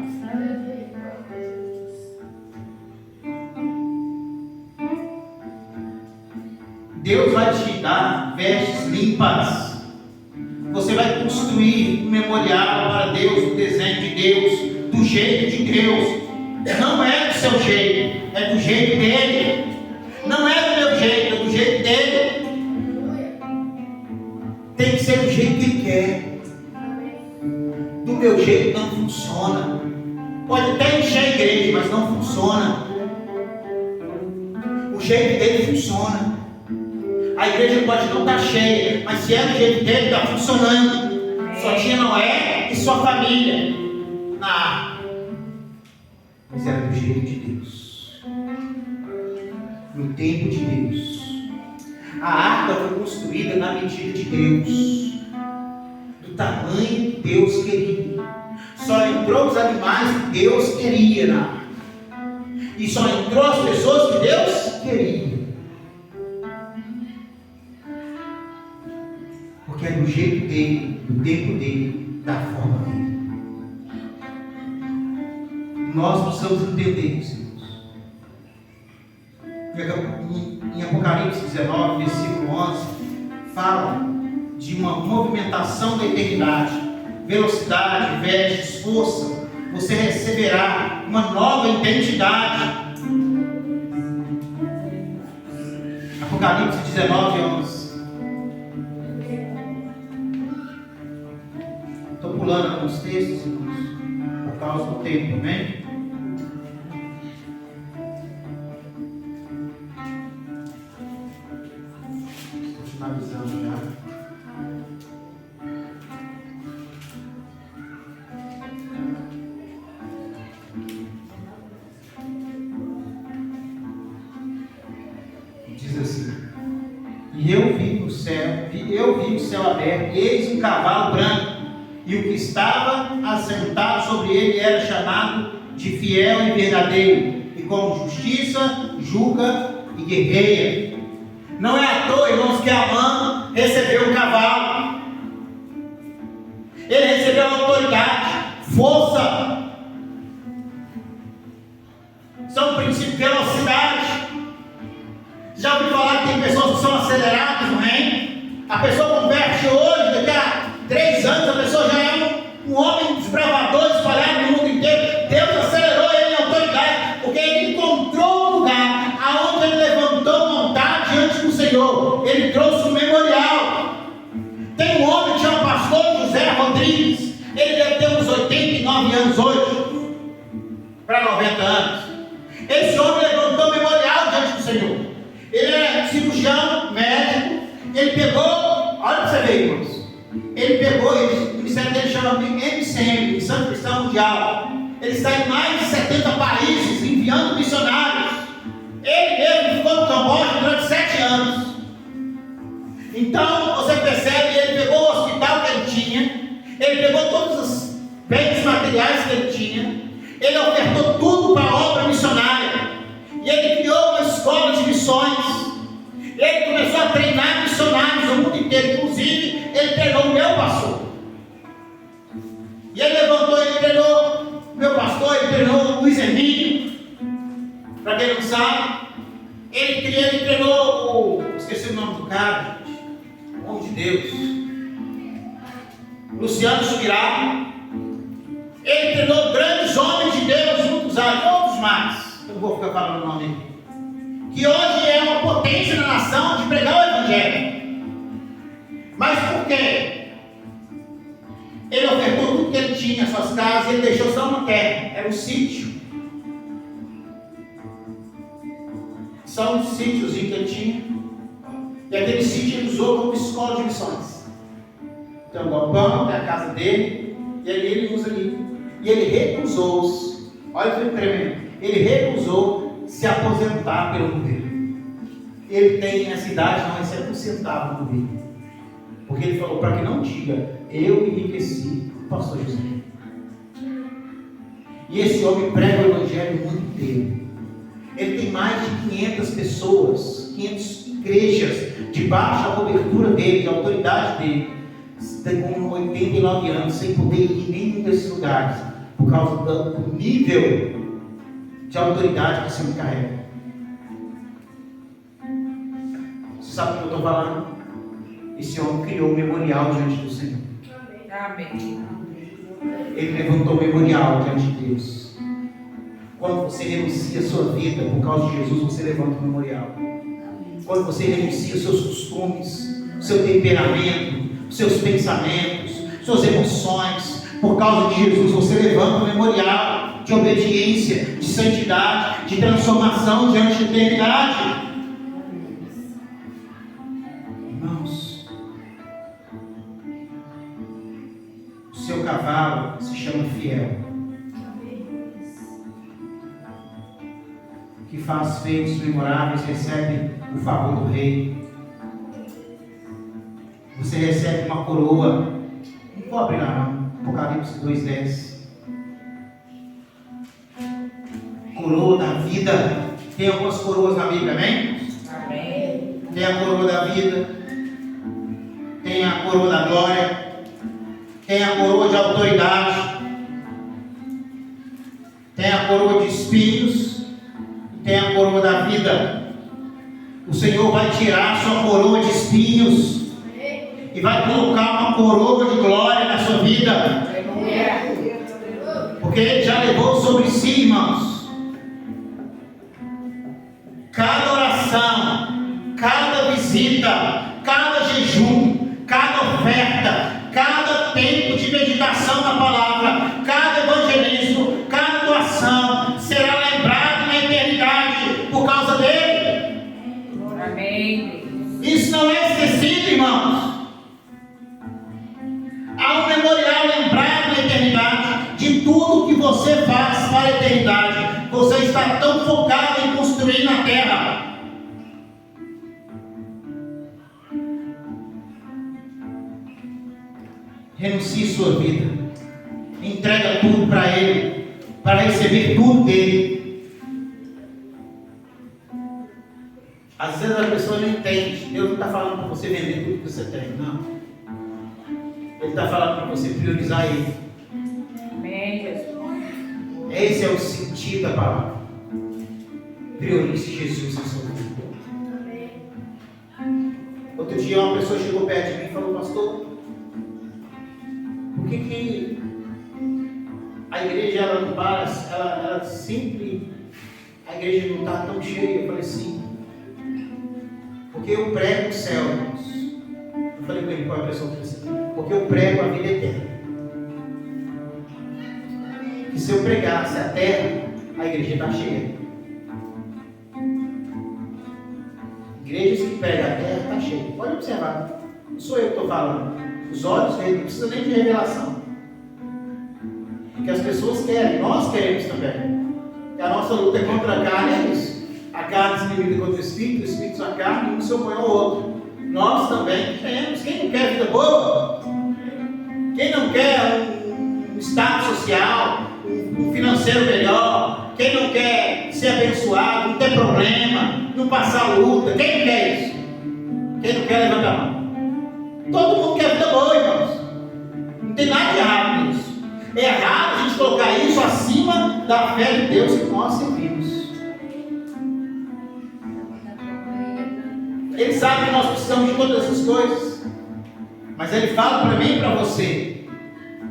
Deus vai te dar vestes limpas. Você vai construir um memorial para Deus, o desenho de Deus, do jeito de Deus. Não é do seu jeito, é do jeito dele. Não é do meu jeito, é do jeito dele. Tem que ser do jeito que ele quer. Do meu jeito não funciona. Pode até encher a igreja, mas não funciona. O jeito dele funciona. A igreja pode não estar cheia, mas se é do jeito dele, está funcionando. Só tinha Noé e sua família na arca. Mas era do jeito de Deus, no tempo de Deus. A arca foi construída na medida de Deus, do tamanho que Deus queria. Só entrou os animais que Deus queria na arca, e só entrou as pessoas que Deus queria. Porque é do jeito dele, do tempo dele, da forma dele. Nós precisamos entender isso, irmãos. Em Apocalipse 19, versículo 11, fala de uma movimentação da eternidade, velocidade, vestes, força. Você receberá uma nova identidade. Apocalipse 19, 11. Estou pulando alguns textos, irmãos, por causa do tempo, amém? Estou finalizando já. Diz assim: e eu vi o céu aberto, e eis um cavalo branco, e o que estava assentado sobre ele era chamado de fiel e verdadeiro, e com justiça julga e guerreia. Não é à toa, irmãos, que Amã recebeu um cavalo. Ele recebeu autoridade, força. São princípios de velocidade. Já ouviu falar que tem pessoas que são aceleradas no reino? A pessoa converte hoje, daqui a 3 anos a pessoa já é um homem desbravador, espalhado no mundo inteiro. Deus acelerou ele em autoridade, porque ele encontrou um lugar aonde ele levantou vontade diante do Senhor. Ele trouxe um memorial. Tem um homem que chama pastor José Rodrigues. Ele deve ter uns 89 anos hoje, para 90 anos. Esse homem levantou um memorial diante do Senhor. Ele é cirurgião, médico. Ele pegou, olha para você ver, irmãos. Ele pegou, o ministério dele chama de MCM, Missão Cristã Mundial. Ele está em mais de 70 países enviando missionários. Ele mesmo ficou no Camboja durante 7 anos. Então você percebe, ele pegou o hospital que ele tinha, ele pegou todos os bens materiais que ele tinha, ele ofertou tudo para a obra missionária, e ele criou uma escola de missões. Ele começou a treinar missionários no mundo inteiro, inclusive ele treinou o meu pastor. E ele levantou, ele treinou o meu pastor, ele treinou o Luiz Emílio. Para quem não sabe, ele treinou esqueci o nome do cara, gente. O nome de Deus. Luciano Subirá. Ele treinou grandes homens de Deus, muitos outros mais. Eu não vou ficar falando o nome aqui. Que hoje é uma potência na nação de pregar o Evangelho. Mas por quê? Ele ofertou tudo que ele tinha, suas casas, e ele deixou só uma terra, era um sítio. Só um sítiozinho que ele tinha. E aquele sítio ele usou como escola de missões. Então o galpão, tem a casa dele, e ali ele usa ali. E ele recusou-se Olha que tremendo. Ele recusou se aposentar pelo governo. Ele tem essa idade, não recebe um centavo do governo. Porque ele falou, para que não diga, eu enriqueci o pastor José. E esse homem prega o evangelho o mundo inteiro. Ele tem mais de 500 pessoas, 500 igrejas, debaixo da cobertura dele, de autoridade dele, com 89 anos, sem poder ir em nenhum desses lugares, por causa do nível de autoridade que esse homem carrega. Você sabe o que eu estou falando? Esse homem criou um memorial diante do Senhor. Amém. Ele levantou um memorial diante de Deus. Quando você renuncia a sua vida por causa de Jesus, você levanta um memorial. Quando você renuncia os seus costumes, o seu temperamento, os seus pensamentos, suas emoções, por causa de Jesus, você levanta um memorial de obediência, de santidade, de transformação diante da eternidade. Irmãos, o seu cavalo se chama fiel. Que faz feitos memoráveis, recebe o favor do rei. Você recebe uma coroa. Não vou abrir lá não. Apocalipse 2:10. Coroa da vida. Tem algumas coroas na Bíblia, amém? Amém. Tem a coroa da vida. Tem a coroa da glória. Tem a coroa de autoridade. Tem a coroa de espinhos. Tem a coroa da vida. O Senhor vai tirar a sua coroa de espinhos e vai colocar uma coroa de glória na sua vida. Porque Ele já levou sobre si, irmãos. Cada oração, cada visita, cada jejum, cada oferta, cada tempo de meditação na palavra, cada evangelismo, cada doação será lembrado na eternidade por causa dele. Amém. Isso não é esquecido, irmãos. Há um memorial lembrado na eternidade de tudo que você faz para a eternidade. Você está tão focado em construir na terra. Renuncie sua vida. Entrega tudo para Ele, para receber tudo dele. Às vezes a pessoa não entende. Deus não está falando para você vender tudo que você tem, não. Ele está falando para você priorizar Ele. Amém, Jesus. Esse é o sentido da palavra. Priorize Jesus em sua vida. Outro dia uma pessoa chegou perto de mim e falou, pastor, por que a igreja ela não para, ela sempre, a igreja não está tão cheia? Eu falei, sim, porque eu prego o céu, irmãos. Eu falei com ele, qual é a pessoa que você tem? Porque eu prego a vida eterna. E se eu pregasse a terra, a igreja está cheia. Igrejas que pregam a terra está cheia. Pode observar, não sou eu que estou falando. Os olhos veem, não precisa nem de revelação. Porque as pessoas querem, nós queremos também. E a nossa luta é contra a carne, é isso. A carne se divide contra o espírito a carne, e um se opõe ao outro. Nós também queremos. Quem não quer vida boa? Quem não quer um estado social, um financeiro melhor? Quem não quer ser abençoado, não ter problema, não passar luta? Quem não quer isso? Quem não quer, levanta a mão. Todo mundo quer vida boa, irmãos. Não tem nada de errado nisso. É errado a gente colocar isso acima da fé de Deus que nós servimos. Ele sabe que nós precisamos de todas essas coisas. Mas Ele fala para mim e para você.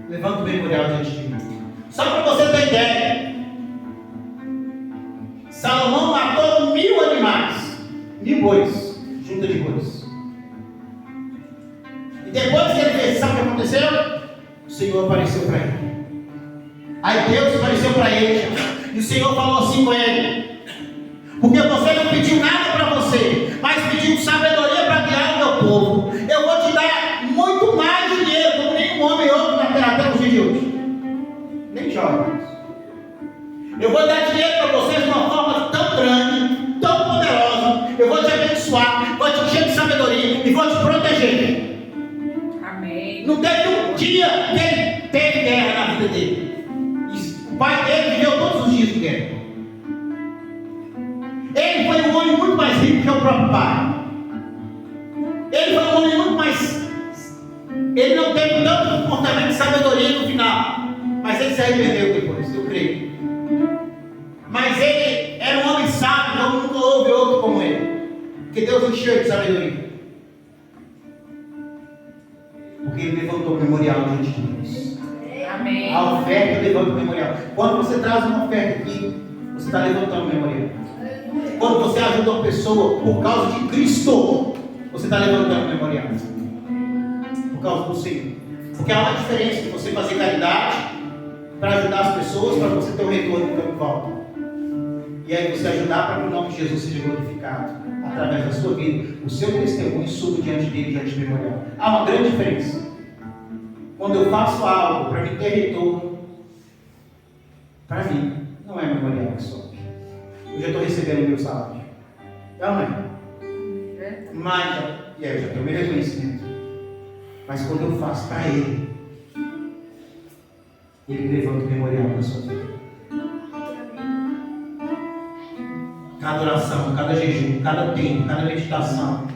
Levanta o memorial diante de mim. Só para você ter ideia. Salomão matou 1000 animais. 1000 bois. Junta de bois. E depois que ele fez, sabe o que aconteceu? O Senhor apareceu para ele. Aí Deus apareceu para ele. E o Senhor falou assim com ele: porque você não pediu nada para você, mas pediu sabedoria para guiar o meu povo, eu vou te dar muito mais dinheiro, como nenhum homem outro na terra até os dias de hoje. Nem jovens. Eu vou dar dinheiro para vocês de uma forma tão grande, tão poderosa. Eu vou te abençoar, vou te encher de sabedoria e vou te proteger. Amém. Não teve um dia que ele teve guerra na vida dele. O pai dele viveu todos os dias de guerra. Ele foi um homem muito mais rico que o próprio pai. Ele foi um homem muito mais... Ele não teve tanto comportamento de sabedoria no final, mas ele se arrependeu depois, eu creio. Mas ele era um homem sábio, então nunca houve outro como ele, porque Deus encheu de sabedoria, porque ele levantou o memorial diante de Deus. Amém. A oferta levanta o memorial. Quando você traz uma oferta aqui, você está levantando o memorial. Quando você ajuda uma pessoa por causa de Cristo, você está levantando o memorial. Por causa do Senhor. Porque há uma diferença de você fazer caridade para ajudar as pessoas, para você ter um retorno de volta. E aí você ajudar para que o nome de Jesus seja glorificado através da sua vida, o seu testemunho suba diante dele, diante do memorial. Há uma grande diferença. Quando eu faço algo para me ter retorno, para mim, não é memorial que sobe. Eu já estou recebendo o meu salário. É ou não é? Mas, e aí eu já tenho o meu reconhecimento. Mas quando eu faço para Ele levanta o memorial na sua vida. Cada oração, cada jejum, cada tempo, cada meditação,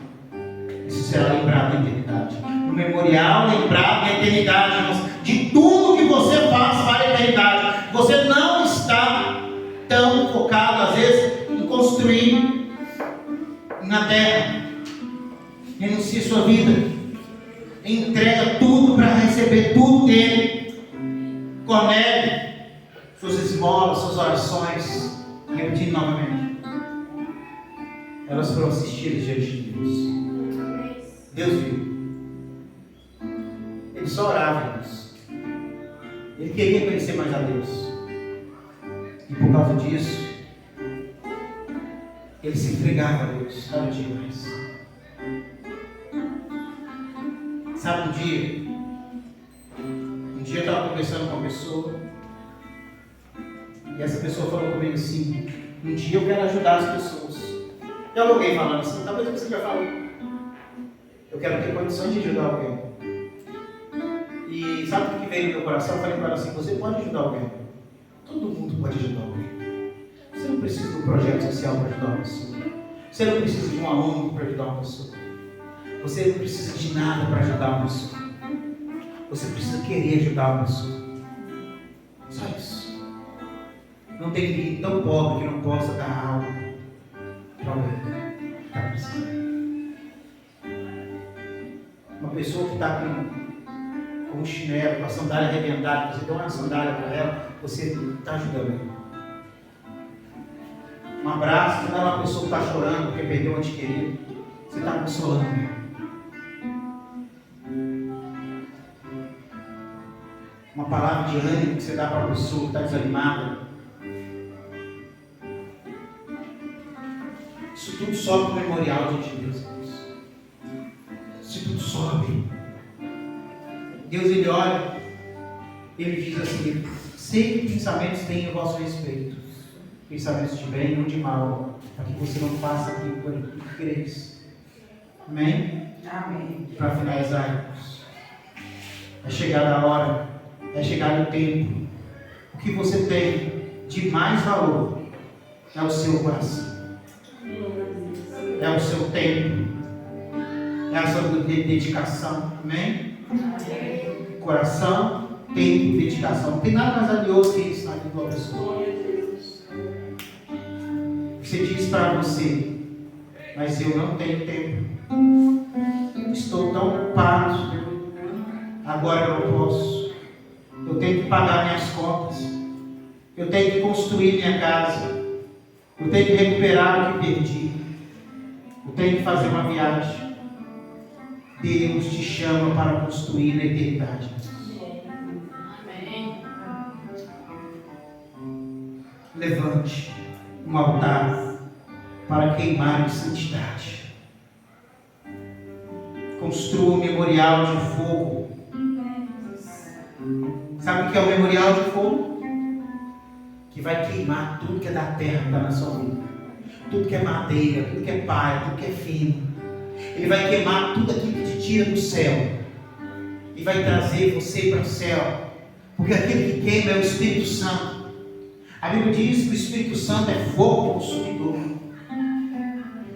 isso será lembrado na eternidade. O memorial lembrado na eternidade, irmãos, de tudo que você faz para a eternidade. Você não está tão focado, às vezes, em construir na terra. Renuncie sua vida. Entrega tudo para receber tudo dele. Conecte suas esmolas, suas orações. Repetindo novamente. Elas foram assistidas diante de Deus. Deus viu. Ele só orava, Deus. Ele queria conhecer mais a Deus. E por causa disso, ele se entregava a Deus cada dia mais. Sabe um dia eu estava conversando com uma pessoa, e essa pessoa falou comigo assim: um dia eu quero ajudar as pessoas. Já ouvi alguém falando assim, talvez você já falou. Eu quero ter condições de ajudar alguém. E sabe o que veio no meu coração? Eu falei para ela assim: você pode ajudar alguém. Todo mundo pode ajudar alguém. Você não precisa de um projeto social para ajudar uma pessoa. Você não precisa de uma ONG para ajudar uma pessoa. Você não precisa de nada para ajudar uma pessoa. Você precisa querer ajudar uma pessoa. Só isso. Não tem ninguém tão pobre que não possa dar algo para alguém que está precisando. Uma pessoa que está com um chinelo, com a sandália arrebentada, você dá uma sandália para ela, você está ajudando ela. Um abraço, você dá uma pessoa que está chorando porque perdeu um ente querido, você está consolando ela. Uma palavra de ânimo que você dá para a pessoa que está desanimada. Isso tudo sobe para o memorial de Deus. Isso tudo sobe. Deus, ele olha, ele diz assim: sei que pensamentos têm a vosso respeito, pensamentos de bem e não de mal, para que você não faça aquilo por que quereis. Amém? Amém. Para finalizarmos, é chegada a hora, é chegado o tempo. O que você tem de mais valor é o seu coração, é o seu tempo, é a sua dedicação. Amém? Coração, tempo e dedicação. Não tem nada mais valioso que isso na vida de uma pessoa. Você diz para você: mas eu não tenho tempo, estou tão ocupado, agora eu não posso. Eu tenho que pagar minhas contas, eu tenho que construir minha casa, eu tenho que recuperar o que perdi, eu tenho que fazer uma viagem. Deus te chama para construir na eternidade. Levante um altar para queimar em santidade. Construa um memorial de fogo. Sabe o que é o memorial de fogo? Que vai queimar tudo que é da terra que está na sua vida. Tudo que é madeira, tudo que é palha, tudo que é fino. Ele vai queimar tudo aquilo que te tira do céu. E vai trazer você para o céu. Porque aquele que queima é o Espírito Santo. A Bíblia diz que o Espírito Santo é fogo consumidor.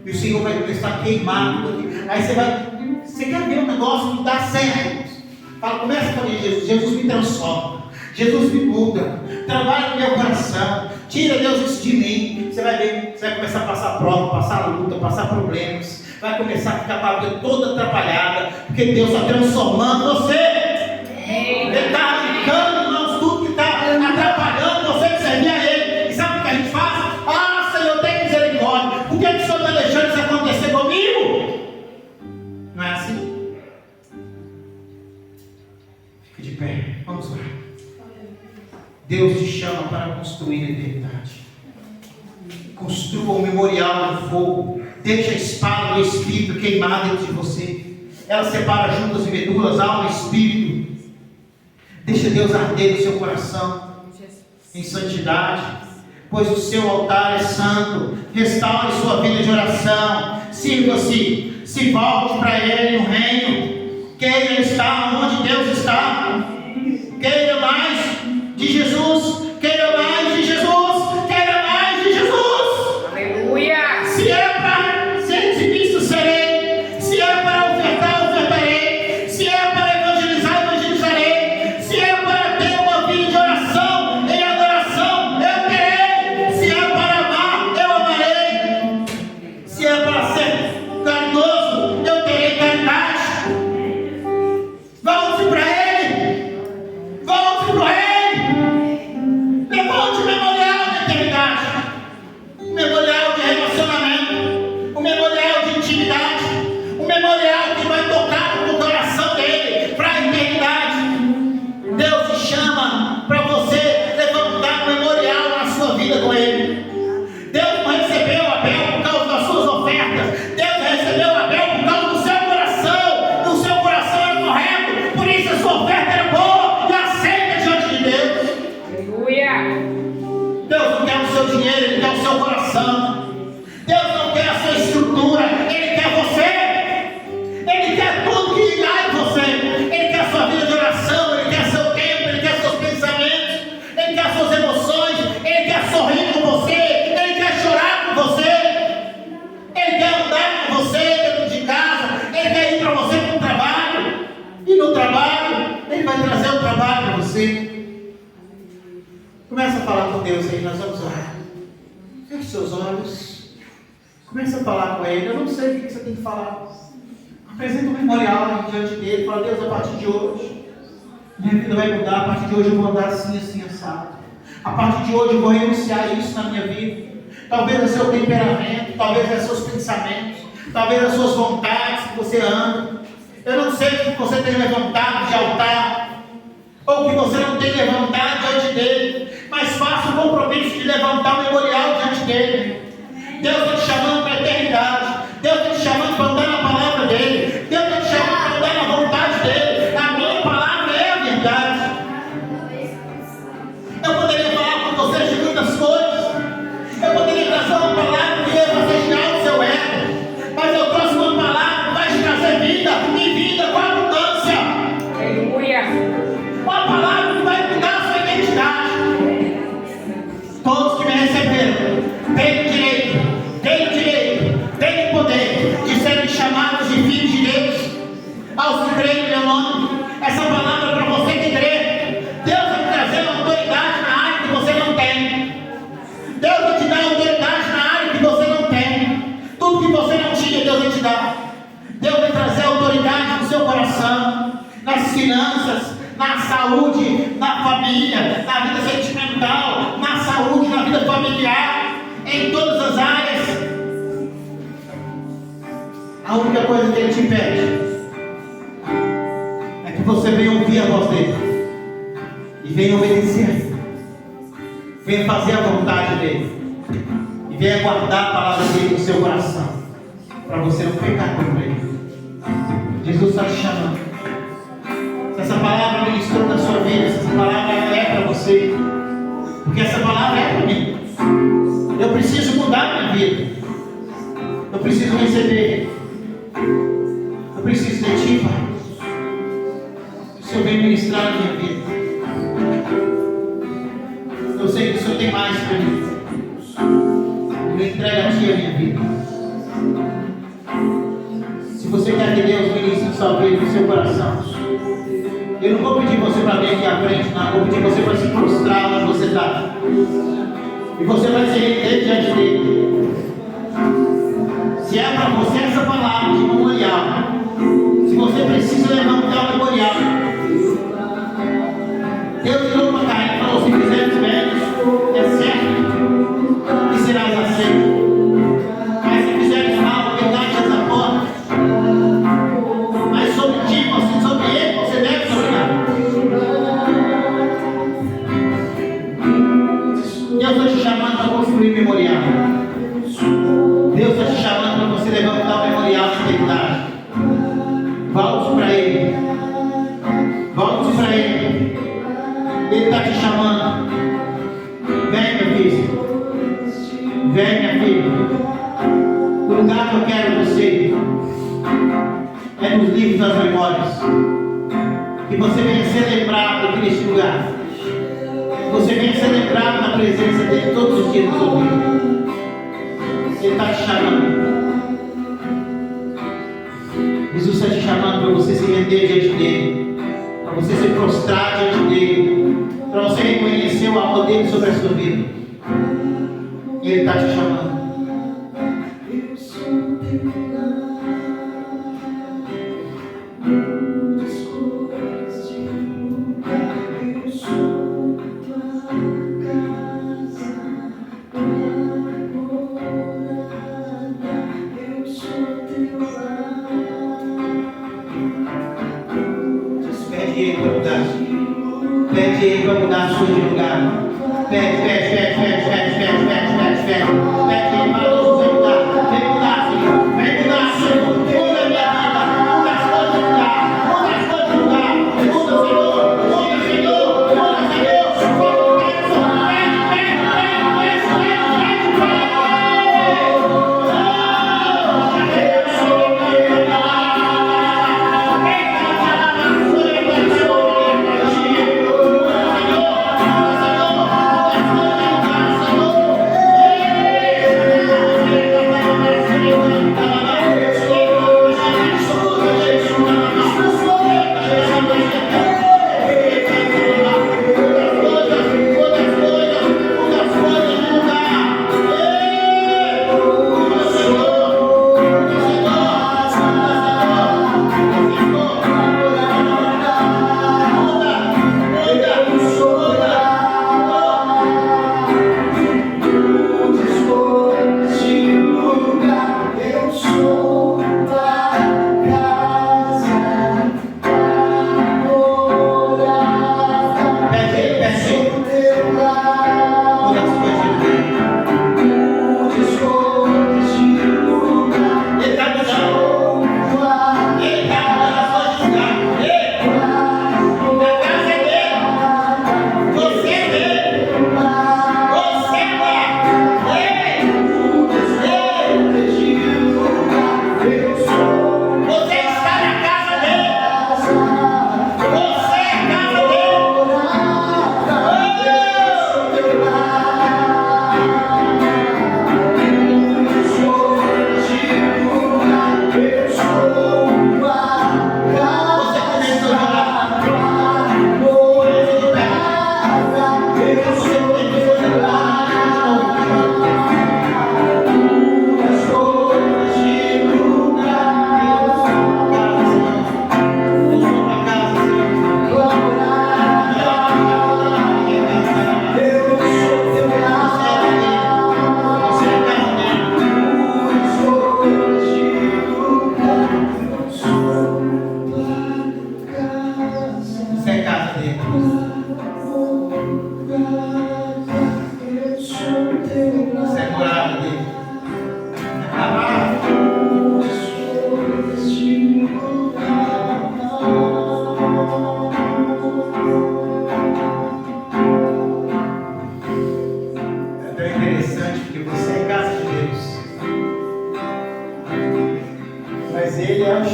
E o Senhor vai começar a queimar tudo aquilo. Aí você quer ver um negócio que dá certo. Fala, começa a falar de Jesus. Jesus me transforma. Jesus me muda. Trabalha no meu coração. Tira, Deus, isso de mim. Você vai ver, você vai começar a passar prova, passar luta, passar problemas. Vai começar a ficar com a vida toda atrapalhada. Porque Deus está transformando você. Ele está arrancando, irmãos, tudo que está atrapalhando você de servir a Ele. E sabe o que a gente faz? Ah, Senhor, tem misericórdia. Por que o Senhor está deixando isso acontecer comigo? Não é assim? Fique de pé. Vamos lá. Deus te chama para construir a eternidade. Construa um memorial no fogo. Deixa a espada do Espírito queimar dentro de você. Ela separa juntas e medulas, alma e espírito. Deixa Deus arder no seu coração em santidade, pois o seu altar é santo. Restaure sua vida de oração. Sirva-se, se volte para Ele no reino. Queira estar onde Deus está. Queira mais de Jesus. Queira mais de Jesus. Queira mais de Jesus. Aleluia. Se é para ser difícil, serei. Se é para ofertar, ofertarei. Se é para evangelizar, evangelizarei. Se é para ter uma vida de oração, em adoração, eu terei. Se é para amar, eu amarei. Se é para ser caridoso, eu terei caridade. Volte para Ele. Volte para Ele. Levante o memorial da eternidade. Um memorial de relacionamento, um memorial de intimidade, um memorial que vai tocar no coração dele para a eternidade. Deus te chama para você levantar um memorial na sua vida com ele. Deus não recebeu Abel por causa das suas ofertas. Deus recebeu Abel por causa do seu coração. O seu coração era correto, por isso a sua oferta era boa e aceita diante de Deus. Aleluia. Deus não quer o seu dinheiro, Ele quer o seu coração. Deus não quer a sua estrutura, Ele quer você. Ele quer tudo que há em você. Ele quer a sua vida de oração, Ele quer seu tempo, Ele quer seus pensamentos, Ele quer suas emoções, Ele quer sorrir com você, Ele quer chorar com você, Ele quer andar com você dentro de casa, Ele quer ir para você para o trabalho. E no trabalho, Ele vai trazer o trabalho para você. Começa a falar com Deus aí, nós vamos orar. Feche seus olhos. Começa a falar com Ele. Eu não sei o que você tem que falar. Apresenta um memorial diante dele. Fala, Deus, a partir de hoje, minha vida vai mudar. A partir de hoje eu vou andar assim, assim, assado. A partir de hoje eu vou renunciar a isso na minha vida. Talvez é seu temperamento, talvez é seus pensamentos, talvez as suas vontades que você anda. Eu não sei o que você tem levantado de altar, ou que você não tem levantado diante dele, mas faça o compromisso de levantar o memorial diante dele. Deus está te chamando para a eternidade. Deus está te chamando para andar na palavra dele. Deus está te chamando para andar na vontade dele. A minha palavra é a verdade. Eu poderia falar com vocês de muitas coisas. Eu poderia trazer uma palavra que ia massagear o seu ego, mas eu trouxe uma palavra que vai te trazer vida, e vida com abundância. Aleluia. Uma palavra que vai mudar a sua identidade. Todos que me receberam têm o direito, têm o poder de serem chamados de filhos de Deus. Aos que creem no meu nome. Essa palavra é para você que crê. Deus vai te trazer uma autoridade na área que você não tem. Deus vai te dar autoridade na área que você não tem. Tudo que você não tinha, Deus vai te dar. Deus vai trazer autoridade no seu coração, nas finanças, na saúde, na família, na vida sentimental, na saúde, na vida familiar, em todas as áreas. A única coisa que Ele te pede é que você venha ouvir a voz dele e venha obedecer, venha fazer a vontade dele e venha guardar a palavra dele no seu coração, para você não pecar contra ele. Jesus está te chamando. Se essa palavra ministrou na sua vida, se essa palavra é para você, Porque essa palavra é para mim. Eu preciso mudar minha vida. Eu preciso receber. Eu preciso de Ti, Pai. Que o Senhor venha ministrar a minha vida. Eu sei que o Senhor tem mais para mim. Eu entrego a Ti a minha vida. Se você quer que Deus ministre sua vida no seu coração, eu não vou pedir você para vir aqui à frente, não. Eu vou pedir você para se prostrar onde você está. E você vai se render diante dele. Se é para você essa palavra de memorial, se você precisa levantar o memorial, Deus tirou uma carne e falou: se fizeres bem, é certo que serás aceito. Mas se fizeres mal, verdade essa porta. Mas sobre ti, sobre ele, você deve dominar. Deus está te chamando para construir memorial. Deus está te chamando para você levantar o memorial de integridade. Volte para Ele. Volte para Ele. Ele está te chamando. Vem, meu filho. Vem, minha filha. O lugar que eu quero você é nos livros das memórias. Que você venha ser lembrado aqui neste lugar. Que você venha ser lembrado na presença dele todos os dias da sua vida. Ele está te chamando. Jesus está te chamando para você se render diante dele, para você se prostrar diante dele, para você reconhecer o amor dele sobre a sua vida. Ele está te chamando. Pede ele para mudar a sua de lugar. Pede.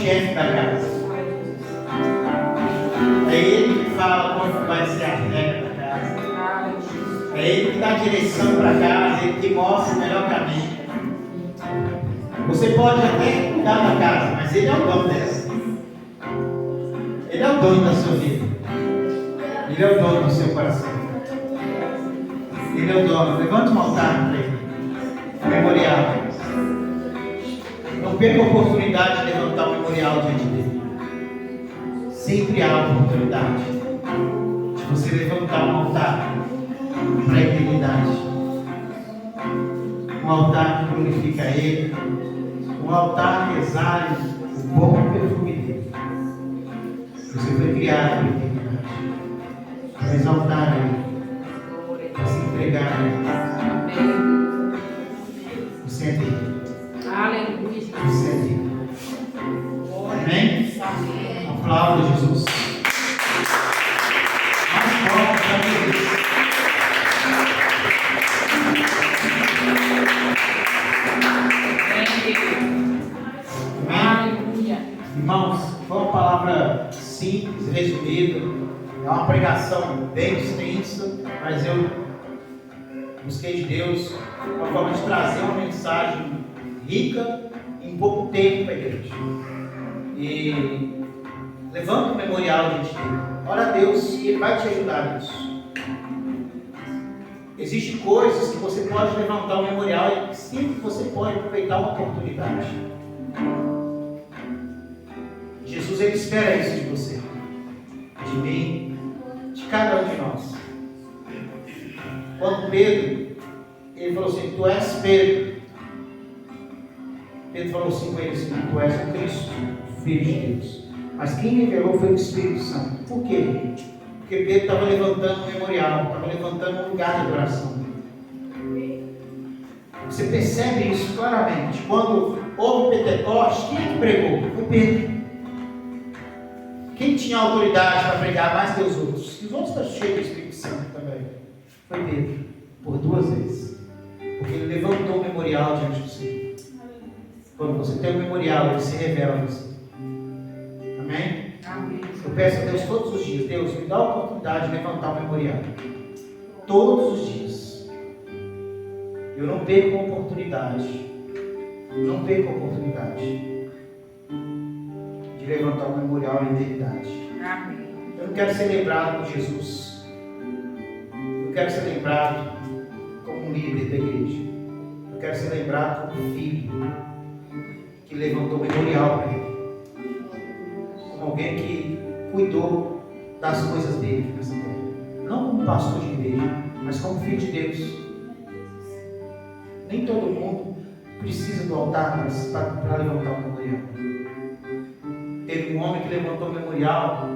chefe da casa. É Ele que fala como vai ser a regra da casa. É Ele que dá a direção para a casa, Ele que mostra o melhor caminho. Você pode até cuidar da casa, mas Ele é o dono dela. Ele é o dono da sua vida. Ele é o dono do seu coração. Ele é o dono. Levante um altar para Ele. Memorial. Não perca a oportunidade de levantar o memorial diante dele. Sempre há a oportunidade de você levantar um altar para a eternidade. Um altar que glorifica Ele. Um altar que exale o bom perfume dele. Você foi criado para a eternidade. Para exaltar Ele. Para se entregar a Ele. Você é dele. Aleluia. Você é dele. Amém? Aplauda Jesus. Mais forte para Deus. Aleluia. Irmãos, foi uma palavra simples, resumida. É uma pregação bem extensa, mas eu busquei de Deus uma forma de trazer uma mensagem rica em pouco tempo para a igreja. E levanta o memorial diante dele. Ora a Deus e Ele vai te ajudar nisso. Existem coisas que você pode levantar o memorial e sempre você pode aproveitar uma oportunidade. Jesus, Ele espera isso de você, de mim, de cada um de nós. Quando Pedro, ele falou assim, tu és Pedro. Pedro falou assim com ele assim, tu és o Cristo, o Filho de Deus. Mas quem revelou foi o Espírito Santo. Por quê? Porque Pedro estava levantando um memorial, estava levantando um lugar de adoração. Você percebe isso claramente. Quando houve Pentecostes, quem é que pregou? Foi Pedro. Quem tinha autoridade para pregar mais que os outros? E os outros estão cheios do Espírito Santo também. Foi Pedro, por 2 vezes. Porque ele levantou o memorial diante do Senhor. Quando você tem um memorial, ele se revela a você. Amém? Amém. Eu peço a Deus todos os dias, Deus, me dá a oportunidade de levantar o memorial. Todos os dias. Eu não perco a oportunidade. Não perco a oportunidade de levantar o memorial na eternidade. Amém. Eu não quero ser lembrado por Jesus. Eu quero ser lembrado como um líder da igreja. Eu quero ser lembrado como um filho que levantou o memorial para ele. Como alguém que cuidou das coisas dele nessa terra. Não como pastor de igreja, mas como filho de Deus. Nem todo mundo precisa do altar para levantar o memorial. Teve um homem que levantou o memorial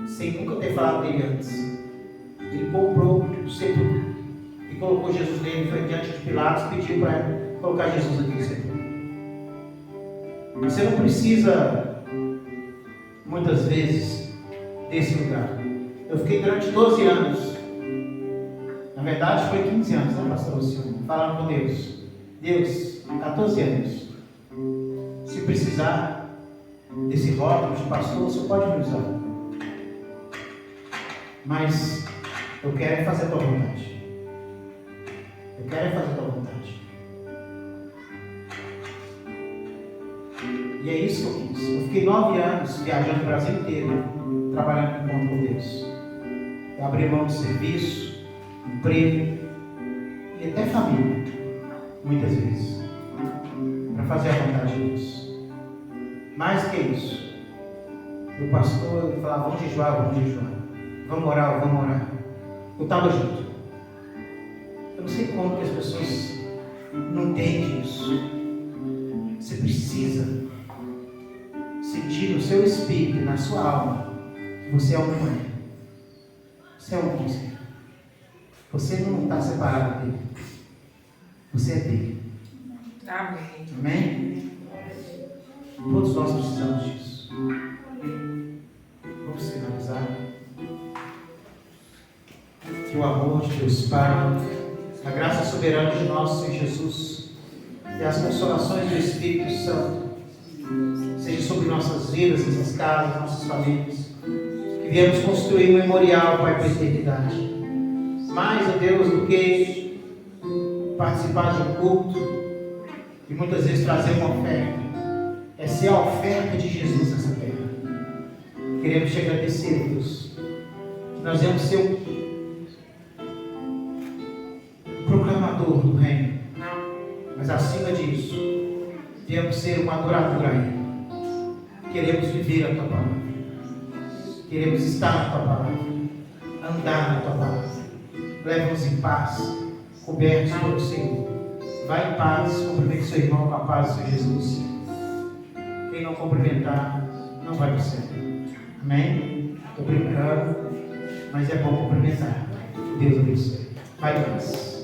sem nunca ter falado dele antes. Ele comprou o sepulcro e colocou Jesus nele, foi diante de Pilatos e pediu para colocar Jesus aqui no sepulcro. Você não precisa, muitas vezes, desse lugar. Eu fiquei durante 12 anos, na verdade foi 15 anos, né, pastor Luciano? Falando com Deus. Deus, 14 anos. Se precisar desse rótulo de pastor, você pode me usar. Mas eu quero é fazer a tua vontade. Eu quero é fazer a tua vontade. E é isso que eu quis. Eu fiquei 9 anos viajando o Brasil inteiro, trabalhando com Deus. Eu abri mão de serviço, emprego e até família, muitas vezes, para fazer a vontade de Deus. Mais que isso, o pastor ele falava, vamos jejuar, vamos orar. Eu estava junto. Eu não sei como que as pessoas não entendem isso. Você precisa sentir no seu espírito, na sua alma, que você é um mãe. Você é um príncipe. Você não está separado dele. Você é dele. Amém. Amém? Todos nós precisamos disso. Vamos finalizar. Que o amor de Deus Pai, a graça soberana de nosso Senhor Jesus e as consolações do Espírito Santo seja sobre nossas vidas, nossas casas, nossas famílias. Que viemos construir um memorial, Pai, para a eternidade. Mais, ó Deus, do que participar de um culto e muitas vezes trazer uma oferta, é ser a oferta de Jesus nessa terra. Queremos te agradecer, Deus. Nós vamos ser um proclamador do reino, mas acima disso, viemos ser um adorador aí. Queremos viver a tua palavra, queremos estar na tua palavra, andar na tua palavra. Leva-nos em paz, cobertos pelo Senhor. Vai em paz, cumprimente seu irmão com a paz do Senhor Jesus. Quem não cumprimentar, não vai para o céu. Amém? Estou brincando, mas é bom cumprimentar. Deus abençoe. Vai em paz.